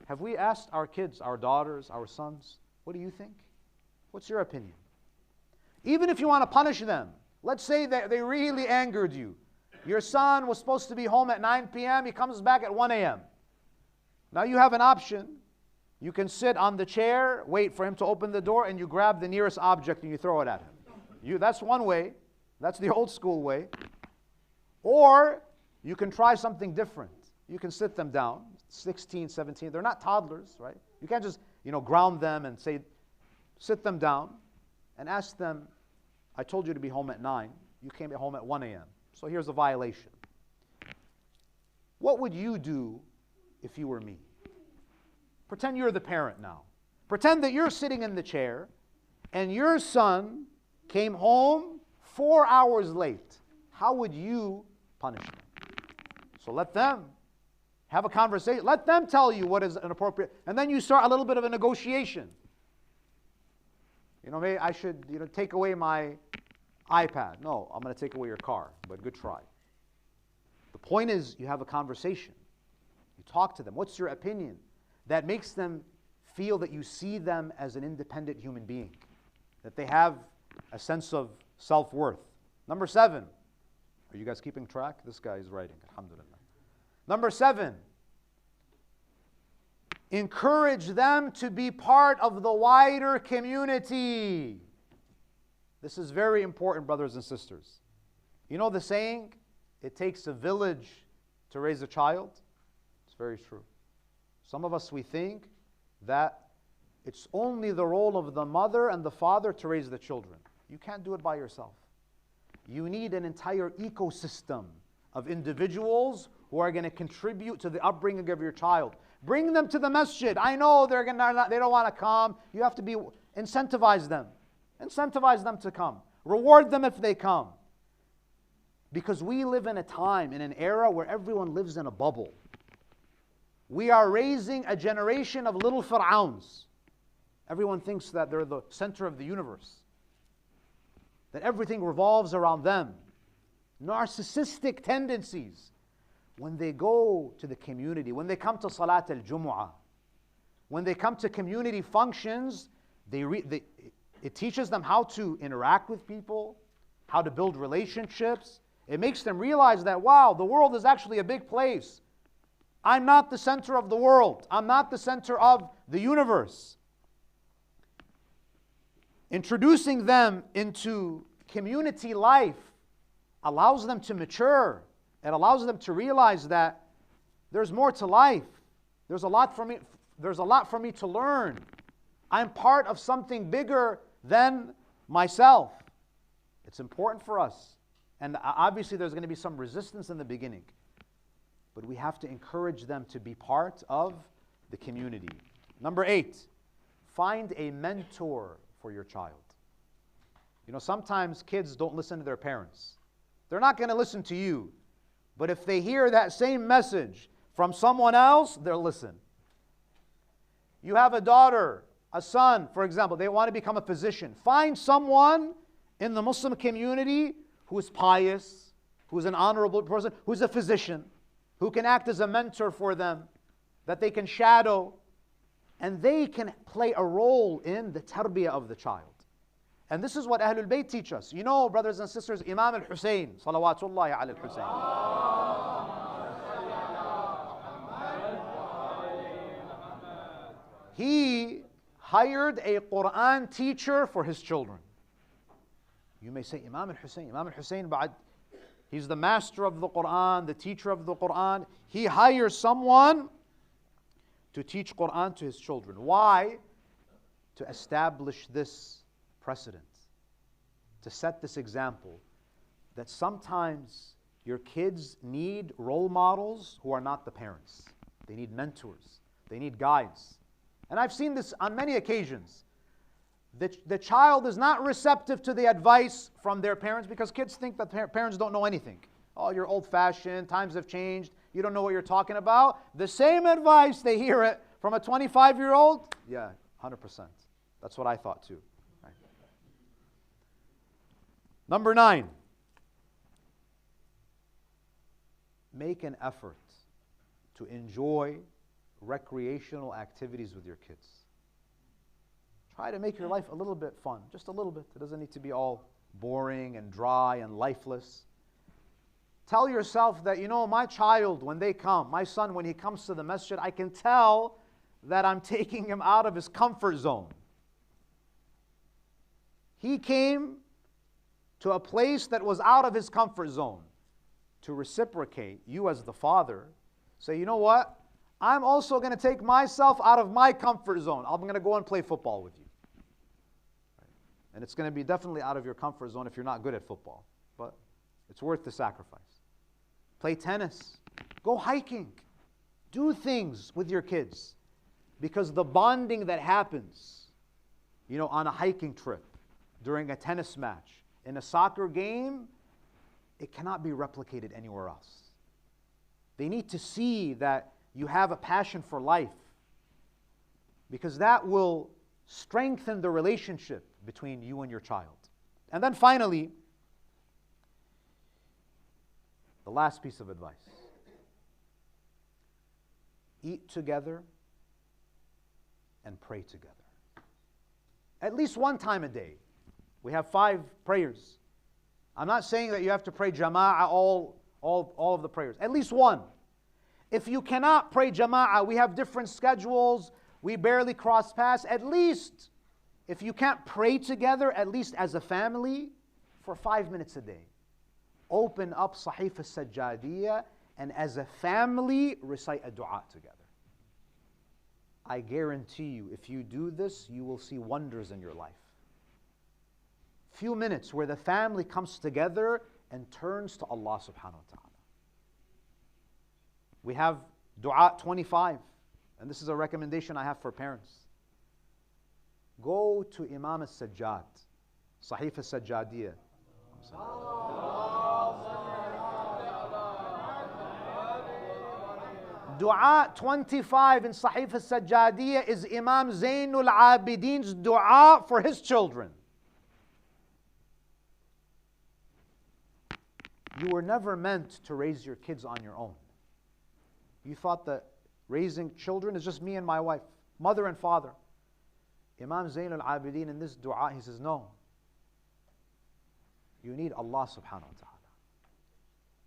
[SPEAKER 2] Have we asked our kids, our daughters, our sons, what do you think? What's your opinion? Even if you want to punish them, let's say that they really angered you. Your son was supposed to be home at 9 p.m., he comes back at 1 a.m. Now you have an option. You can sit on the chair, wait for him to open the door, and you grab the nearest object and you throw it at him. That's one way. That's the old school way. Or you can try something different. You can sit them down, 16, 17. They're not toddlers, right? You can't just, ground them and say, sit them down and ask them, I told you to be home at 9. You came home at 1 a.m. So here's a violation. What would you do if you were me? Pretend you're the parent now. Pretend that you're sitting in the chair and your son came home 4 hours late. How would you punish him? So let them have a conversation. Let them tell you what is inappropriate. And then you start a little bit of a negotiation. Maybe I should, take away my iPad. No, I'm going to take away your car, but good try. The point is, you have a conversation. You talk to them. What's your opinion? That makes them feel that you see them as an independent human being, that they have a sense of self-worth. Number 7. Are you guys keeping track? This guy is writing. Alhamdulillah. Number 7. Encourage them to be part of the wider community. This is very important, brothers and sisters. You know the saying, it takes a village to raise a child? It's very true. Some of us, we think that it's only the role of the mother and the father to raise the children. You can't do it by yourself. You need an entire ecosystem of individuals who are going to contribute to the upbringing of your child. Bring them to the masjid. I know they don't want to come. You have to incentivize them. Incentivize them to come. Reward them if they come. Because we live in a time, in an era where everyone lives in a bubble. We are raising a generation of little Fir'auns. Everyone thinks that they're the center of the universe, that everything revolves around them. Narcissistic tendencies. When they go to the community, when they come to Salat al-Jumu'ah, when they come to community functions, it teaches them how to interact with people, how to build relationships. It makes them realize that, wow, the world is actually a big place. I'm not the center of the world. I'm not the center of the universe. Introducing them into community life allows them to mature. It allows them to realize that there's more to life. There's a lot for me to learn. I'm part of something bigger than myself. It's important for us. And obviously there's going to be some resistance in the beginning. But we have to encourage them to be part of the community. Number 8, find a mentor for your child. Sometimes kids don't listen to their parents. They're not going to listen to you. But if they hear that same message from someone else, they'll listen. You have a daughter, a son, for example, they want to become a physician. Find someone in the Muslim community who is pious, who is an honorable person, who is a physician, who can act as a mentor for them, that they can shadow, and they can play a role in the tarbiyah of the child. And this is what Ahlul Bayt teach us. Brothers and sisters, Imam al-Hussein, salawatullahi ala al-Hussein. He hired a Quran teacher for his children. You may say, Imam al-Hussein, he's the master of the Quran, the teacher of the Quran. He hires someone to teach Quran to his children. Why? To establish this precedent, to set this example, that sometimes your kids need role models who are not the parents. They need mentors. They need guides. And I've seen this on many occasions. The child is not receptive to the advice from their parents because kids think that parents don't know anything. Oh, you're old-fashioned, times have changed, you don't know what you're talking about. The same advice, they hear it from a 25-year-old. Yeah, 100%. That's what I thought too. Right. Number 9. Make an effort to enjoy recreational activities with your kids. Try to make your life a little bit fun, just a little bit. It doesn't need to be all boring and dry and lifeless. Tell yourself that, my child, when they come, my son, when he comes to the masjid, I can tell that I'm taking him out of his comfort zone. He came to a place that was out of his comfort zone. To reciprocate, you as the father, say, you know what? I'm also going to take myself out of my comfort zone. I'm going to go and play football with you. And it's going to be definitely out of your comfort zone if you're not good at football. But it's worth the sacrifice. Play tennis. Go hiking. Do things with your kids. Because the bonding that happens, on a hiking trip, during a tennis match, in a soccer game, it cannot be replicated anywhere else. They need to see that you have a passion for life. Because that will strengthen the relationship between you and your child. And then finally, the last piece of advice. Eat together and pray together. At least one time a day. We have 5 prayers. I'm not saying that you have to pray jama'ah all of the prayers. At least one. If you cannot pray jama'ah, we have different schedules, we barely cross paths. At least, if you can't pray together, at least as a family, for 5 minutes a day. Open up Sahif al-Sajjadiyah and as a family, recite a dua together. I guarantee you, if you do this, you will see wonders in your life. Few minutes where the family comes together and turns to Allah subhanahu wa ta'ala. We have dua 25, and this is a recommendation I have for parents. Go to Imam al-Sajjad, Sahif al-Sajjadiyah. Dua 25 in Sahif al-Sajjadiyah is Imam Zainul Abidin's dua for his children. You were never meant to raise your kids on your own. You thought that raising children is just me and my wife, mother and father. Imam Zainul Abidin in this dua, he says, no. You need Allah subhanahu wa ta'ala.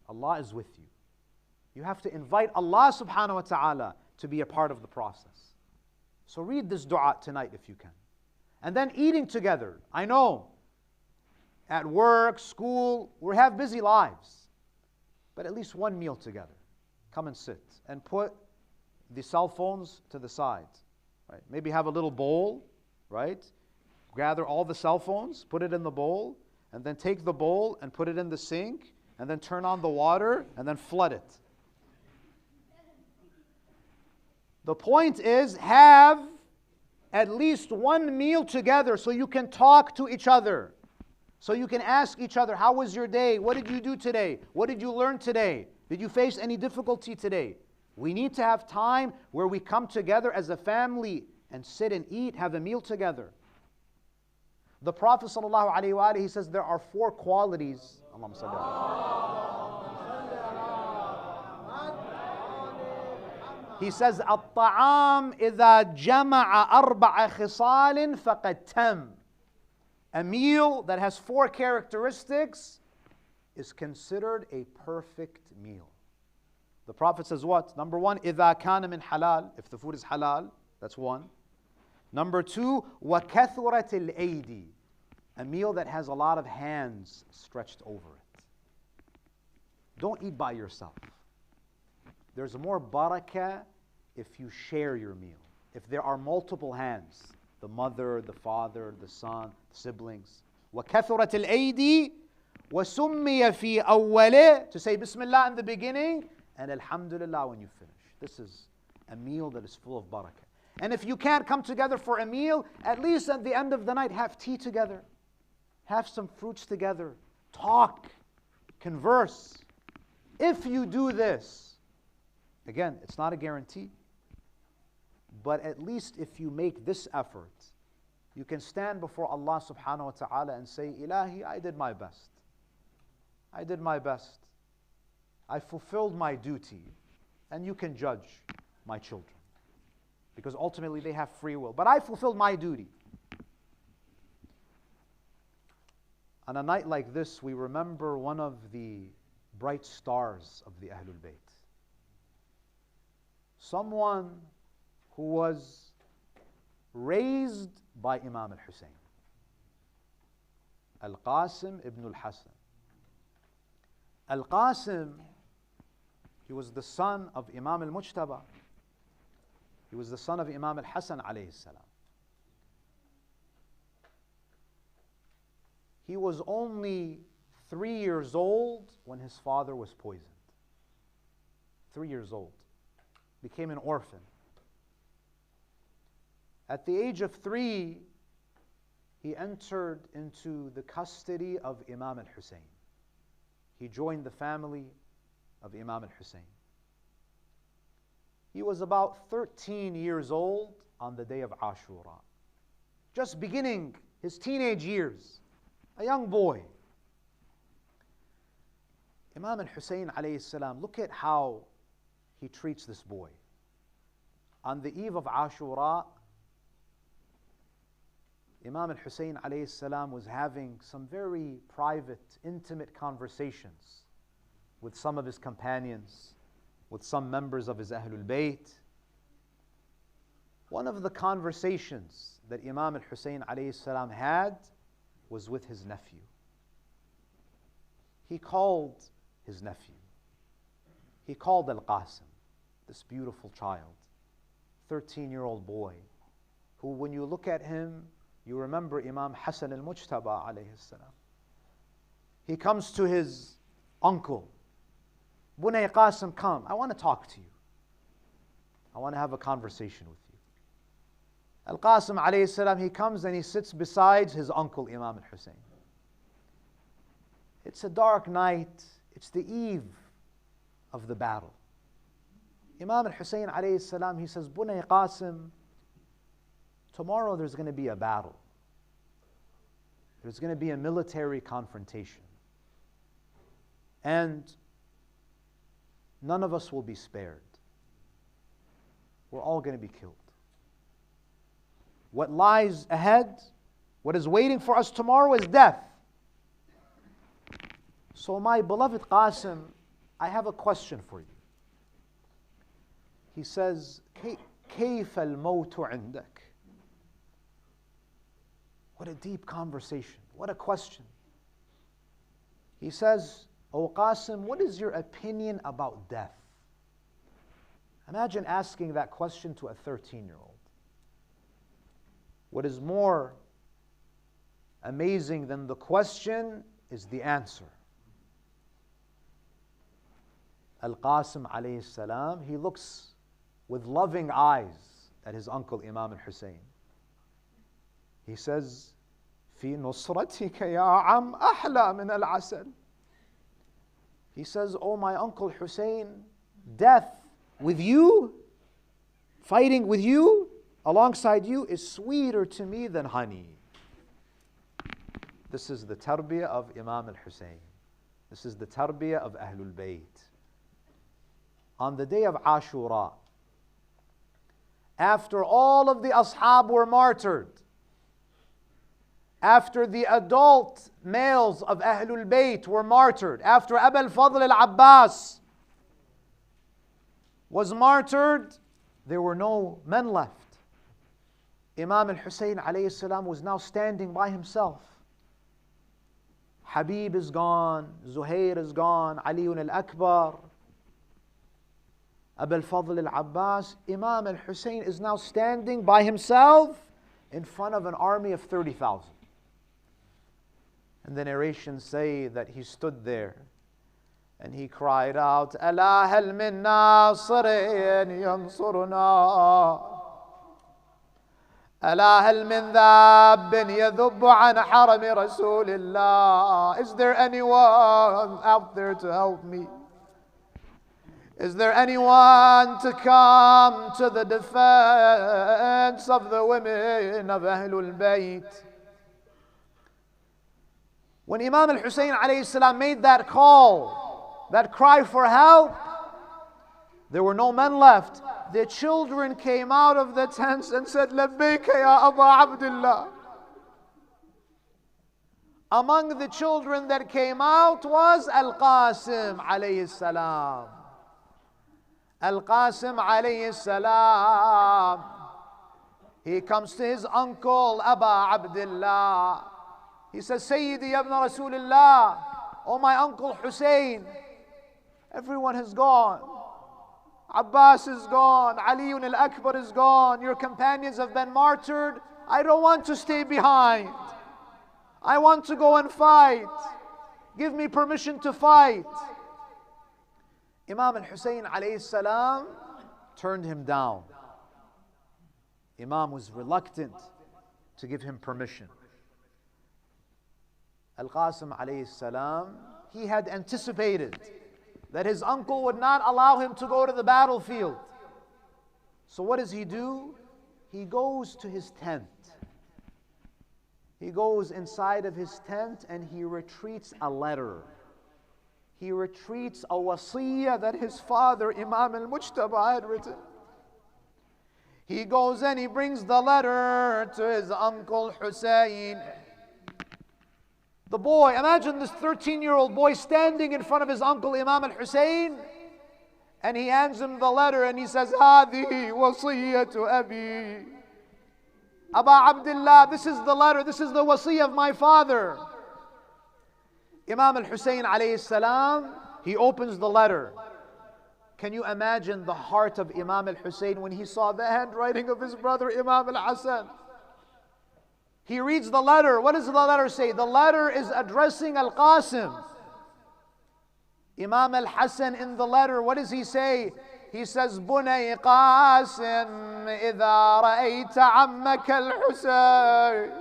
[SPEAKER 2] Allah is with you. You have to invite Allah subhanahu wa ta'ala to be a part of the process. So read this dua tonight if you can. And then eating together. I know, at work, school, we have busy lives. But at least one meal together. Come and sit and put the cell phones to the side. Right? Maybe have a little bowl, right? Gather all the cell phones, put it in the bowl, and then take the bowl and put it in the sink, and then turn on the water, and then flood it. The point is, have at least one meal together so you can talk to each other. So you can ask each other, how was your day? What did you do today? What did you learn today? Did you face any difficulty today? We need to have time where we come together as a family and sit and eat, have a meal together. The Prophet ﷺ, he says there are 4 qualities. He says, الطعام إذا جمع أربع خصال فقد تم. A meal that has 4 characteristics is considered a perfect meal. The Prophet says what? Number 1, إذا كان من halal. If the food is halal, that's 1. Number 2, وكثرة الأيدي. A meal that has a lot of hands stretched over it. Don't eat by yourself. There's more barakah if you share your meal. If there are multiple hands, the mother, the father, the son, the siblings. وَكَثُرَةِ الْأَيْدِي وَسُمِّيَ فِي أَوَّلِهِ. To say Bismillah in the beginning and Alhamdulillah when you finish. This is a meal that is full of barakah. And if you can't come together for a meal, at least at the end of the night, have tea together. Have some fruits together. Talk. Converse. If you do this, again, it's not a guarantee, but at least if you make this effort, you can stand before Allah subhanahu wa ta'ala and say, Ilahi, I did my best. I did my best. I fulfilled my duty. And you can judge my children. Because ultimately they have free will. But I fulfilled my duty. On a night like this, we remember one of the bright stars of the Ahlul Bayt. Someone who was raised by Imam al-Hussein. Al-Qasim ibn al-Hasan. Al-Qasim, he was the son of Imam al-Mujtaba. He was the son of Imam al-Hasan alayhi salam. He was only 3 years old when his father was poisoned. 3 years old. Became an orphan. At the age of 3, he entered into the custody of Imam al-Hussein. He joined the family of Imam al-Hussein. He was about 13 years old on the day of Ashura. Just beginning his teenage years. A young boy. Imam al-Hussein alayhi salam, look at how he treats this boy. On the eve of Ashura, Imam al-Hussein alayhi salam was having some very private, intimate conversations with some of his companions, with some members of his Ahlul Bayt. One of the conversations that Imam al-Hussein alayhi salam had was with his nephew. He called his nephew. He called Al-Qasim, this beautiful child, 13-year-old boy, who when you look at him, you remember Imam Hassan al-Mujtaba alayhi salam. He comes to his uncle. Bunay Qasim, come, I want to talk to you. I want to have a conversation with you. Al-Qasim alayhi salam, he comes and he sits beside his uncle Imam al-Hussein. It's a dark night. It's the eve of the battle. Imam al-Hussein alayhi salam, he says, Bunay Qasim, tomorrow there's going to be a battle. There's going to be a military confrontation. And none of us will be spared. We're all going to be killed. What lies ahead, what is waiting for us tomorrow is death. So my beloved Qasim, I have a question for you. He says, كيف الموت عندك? What a deep conversation. What a question. He says, O Qasim, what is your opinion about death? Imagine asking that question to a 13-year-old. What is more amazing than the question is the answer. Al-Qasim alayhi salam, he looks with loving eyes at his uncle Imam al-Hussein. He says, في نصرتك يا عم أحلى من العسل. He says, oh my uncle Hussein, death with you, fighting with you, alongside you, is sweeter to me than honey. This is the tarbiyah of Imam al-Hussein. This is the tarbiyah of Ahlul Bayt. On the day of Ashura, after all of the ashab were martyred, after the adult males of Ahlul Bayt were martyred, after Abu al-Fadl al-Abbas was martyred, there were no men left. Imam al-Hussein alayhi salam was now standing by himself. Habib is gone, Zuhair is gone, Ali al-Akbar, Abu al-Fadl al-Abbas. Imam al-Hussein is now standing by himself in front of an army of 30,000. And the narrations say that he stood there and he cried out, ألا هل من ناصر ينصرنا ألا هل من ذاب يذب عن حرم رسول الله. Is there anyone out there to help me? Is there anyone to come to the defense of the women of Ahlul Bayt? When Imam al-Hussein alayhi salam made that call, that cry for help, there were no men left. The children came out of the tents and said, لبيك يا أبا عبد الله. Among the children that came out was Al-Qasim alayhi salam. Al-Qasim alayhi salam. He comes to his uncle Aba Abdullah. He says, Sayyidi ibn Rasulullah, oh my uncle Hussein, everyone has gone. Abbas is gone, Ali al-Akbar is gone, your companions have been martyred. I don't want to stay behind. I want to go and fight. Give me permission to fight. Imam al-Hussein alayhi salam turned him down. Imam was reluctant to give him permission. Al-Qasim alayhi salam, he had anticipated that his uncle would not allow him to go to the battlefield. So what does he do? He goes to his tent. He goes inside of his tent and he retreats a letter. He retreats a wasiyah that his father, Imam al-Mujtaba, had written. He goes and he brings the letter to his uncle Hussein. The boy, imagine this 13-year-old boy standing in front of his uncle Imam al-Hussein, and he hands him the letter and he says, "Hadi wasiyatu abi." Aba Abdullah, this is the letter, this is the wasiyah of my father. Imam al-Hussein alayhi salam, he opens the letter. Can you imagine the heart of Imam al-Hussein when he saw the handwriting of his brother Imam al-Hasan? He reads the letter. What does the letter say? The letter is addressing Al-Qasim. Imam al-Hasan in the letter, what does he say? He says, "Bunay Qasim, idha ra'ayta ammaka al-Husayn."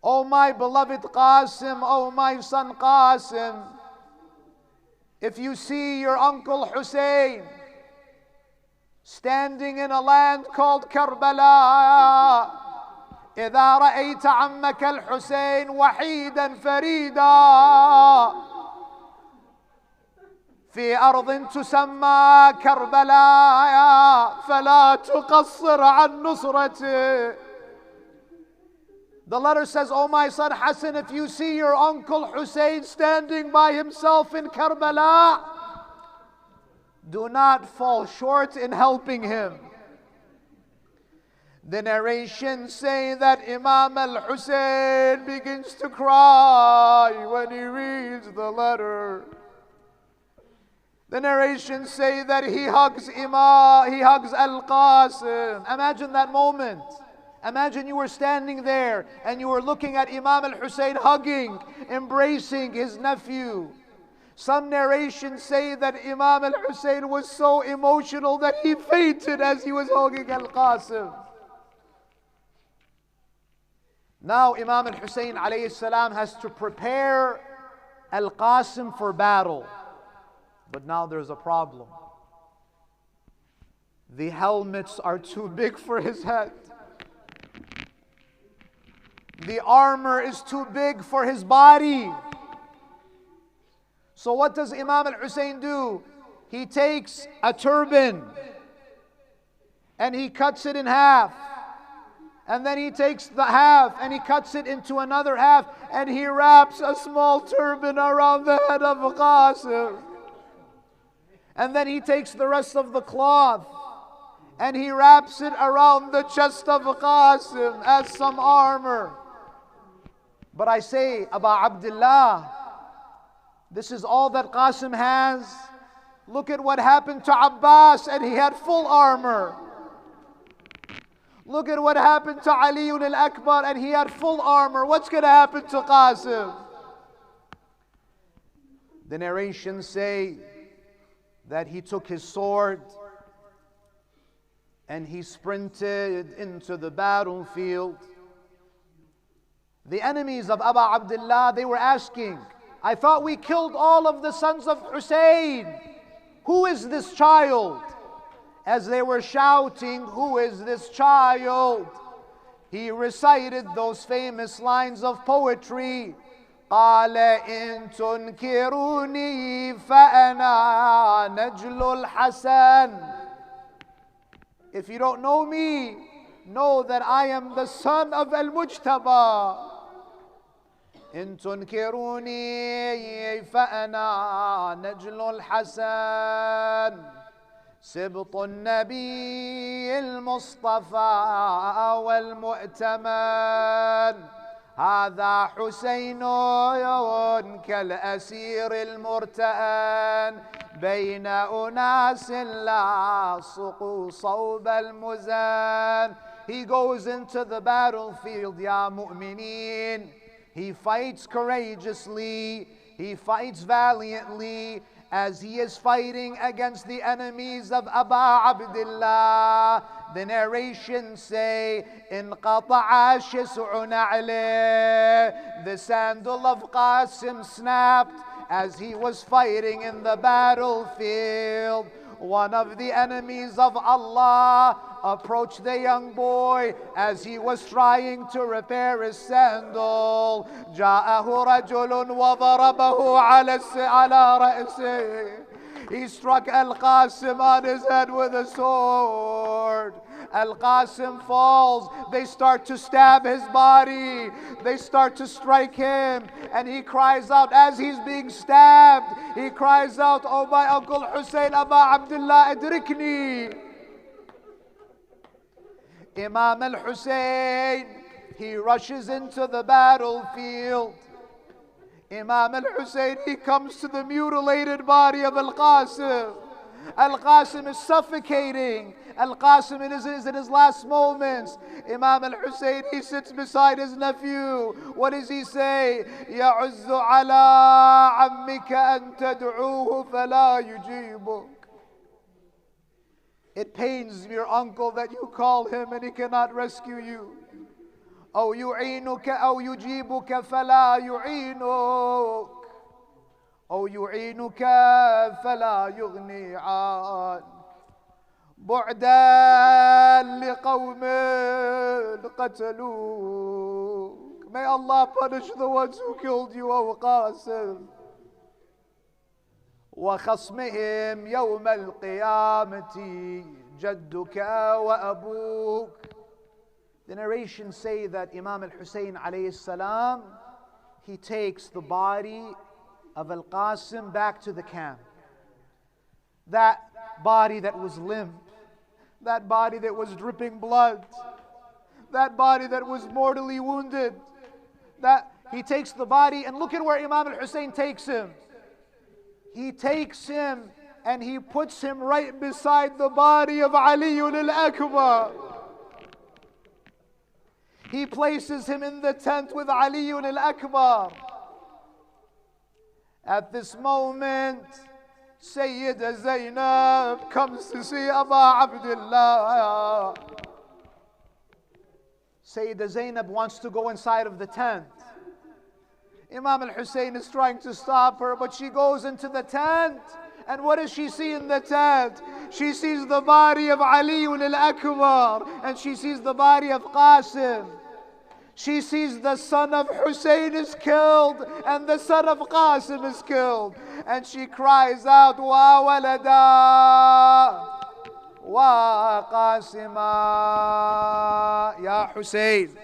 [SPEAKER 2] Oh my beloved Qasim, oh my son Qasim, if you see your uncle Hussein standing in a land called Karbala, إذا رأيت عمك الحسين وحيدا فريدا في أرض تسمى كربلاء فلا تقصر عن نصرته. The letter says, "Oh my son Hassan, if you see your uncle Hussein standing by himself in Karbala, do not fall short in helping him." The narrations say that Imam al-Hussein begins to cry when he reads the letter. The narrations say that he hugs Al-Qasim. Imagine that moment. Imagine you were standing there and you were looking at Imam al-Hussein hugging, embracing his nephew. Some narrations say that Imam al-Hussein was so emotional that he fainted as he was hugging Al-Qasim. Now Imam al-Hussein alayhi salam has to prepare Al-Qasim for battle. But now there's a problem. The helmets are too big for his head. The armor is too big for his body. So what does Imam al-Hussein do? He takes a turban and he cuts it in half. And then he takes the half and he cuts it into another half and he wraps a small turban around the head of Qasim. And then he takes the rest of the cloth and he wraps it around the chest of Qasim as some armor. But I say, Aba Abdullah, this is all that Qasim has. Look at what happened to Abbas and he had full armor. Look at what happened to Ali al-Akbar and he had full armor. What's going to happen to Qasim? The narrations say that he took his sword and he sprinted into the battlefield. The enemies of Aba Abdullah, they were asking, "I thought we killed all of the sons of Hussein. Who is this child?" As they were shouting, "Who is this child?" he recited those famous lines of poetry. قال إن تنكروني فأنا نجل الحسن. If you don't know me, know that I am the son of Al-Mujtaba. إن تنكروني فأنا نجل الحسن سبط النبي المصطفى والمؤتمن هذا حسين كالأسير المرتأن بين أناس لاصقوا صوب المزان. He goes into the battlefield, ya mu'mineen. He fights courageously, he fights valiantly, as he is fighting against the enemies of Aba Abdullah. The narrations say, انقطع شسع نعله. The sandal of Qasim snapped as he was fighting in the battlefield. One of the enemies of Allah approached the young boy as he was trying to repair his sandal. جاءه رجل وضربه على رأسه. He struck Al-Qasim on his head with a sword. Al-Qasim falls. They start to stab his body. They start to strike him. And he cries out as he's being stabbed. He cries out, "Oh my Uncle Hussein, Aba Abdullah, adrikni." Imam al-Hussein, he rushes into the battlefield. Imam al-Hussein, he comes to the mutilated body of Al-Qasim. Al-Qasim is suffocating. Al-Qasim is in his last moments. Imam al-Hussein, he sits beside his nephew. What does he say? يَعُزُّ عَلَىٰ عَمِّكَ أَن تَدْعُوهُ فَلَا يُجِيبُكَ. It pains your uncle that you call him and he cannot rescue you. أو يعينك أو يجيبك فلا يعينك أو يعينك فلا يغني عنك بعدا لقوم قتلوك. May Allah punish the ones who killed you, O Qasim. وخصمهم يوم القيامة جدك وأبوك. The narrations say that Imam al-Hussein alayhi salam, he takes the body of Al-Qasim back to the camp. That body that was limp, that body that was dripping blood, that body that was mortally wounded, that he takes the body, and look at where Imam al-Hussein takes him. He takes him and he puts him right beside the body of Ali al-Akbar. He places him in the tent with Ali al-Akbar. At this moment, Sayyida Zainab comes to see Aba Abdullah. Sayyida Zainab wants to go inside of the tent. Imam al-Hussein is trying to stop her, but she goes into the tent. And what does she see in the tent? She sees the body of Ali al-Akbar, and she sees the body of Qasim. She sees the son of Hussein is killed and the son of Qasim is killed. And she cries out, "Wa walada, wa Qasima, ya Hussein."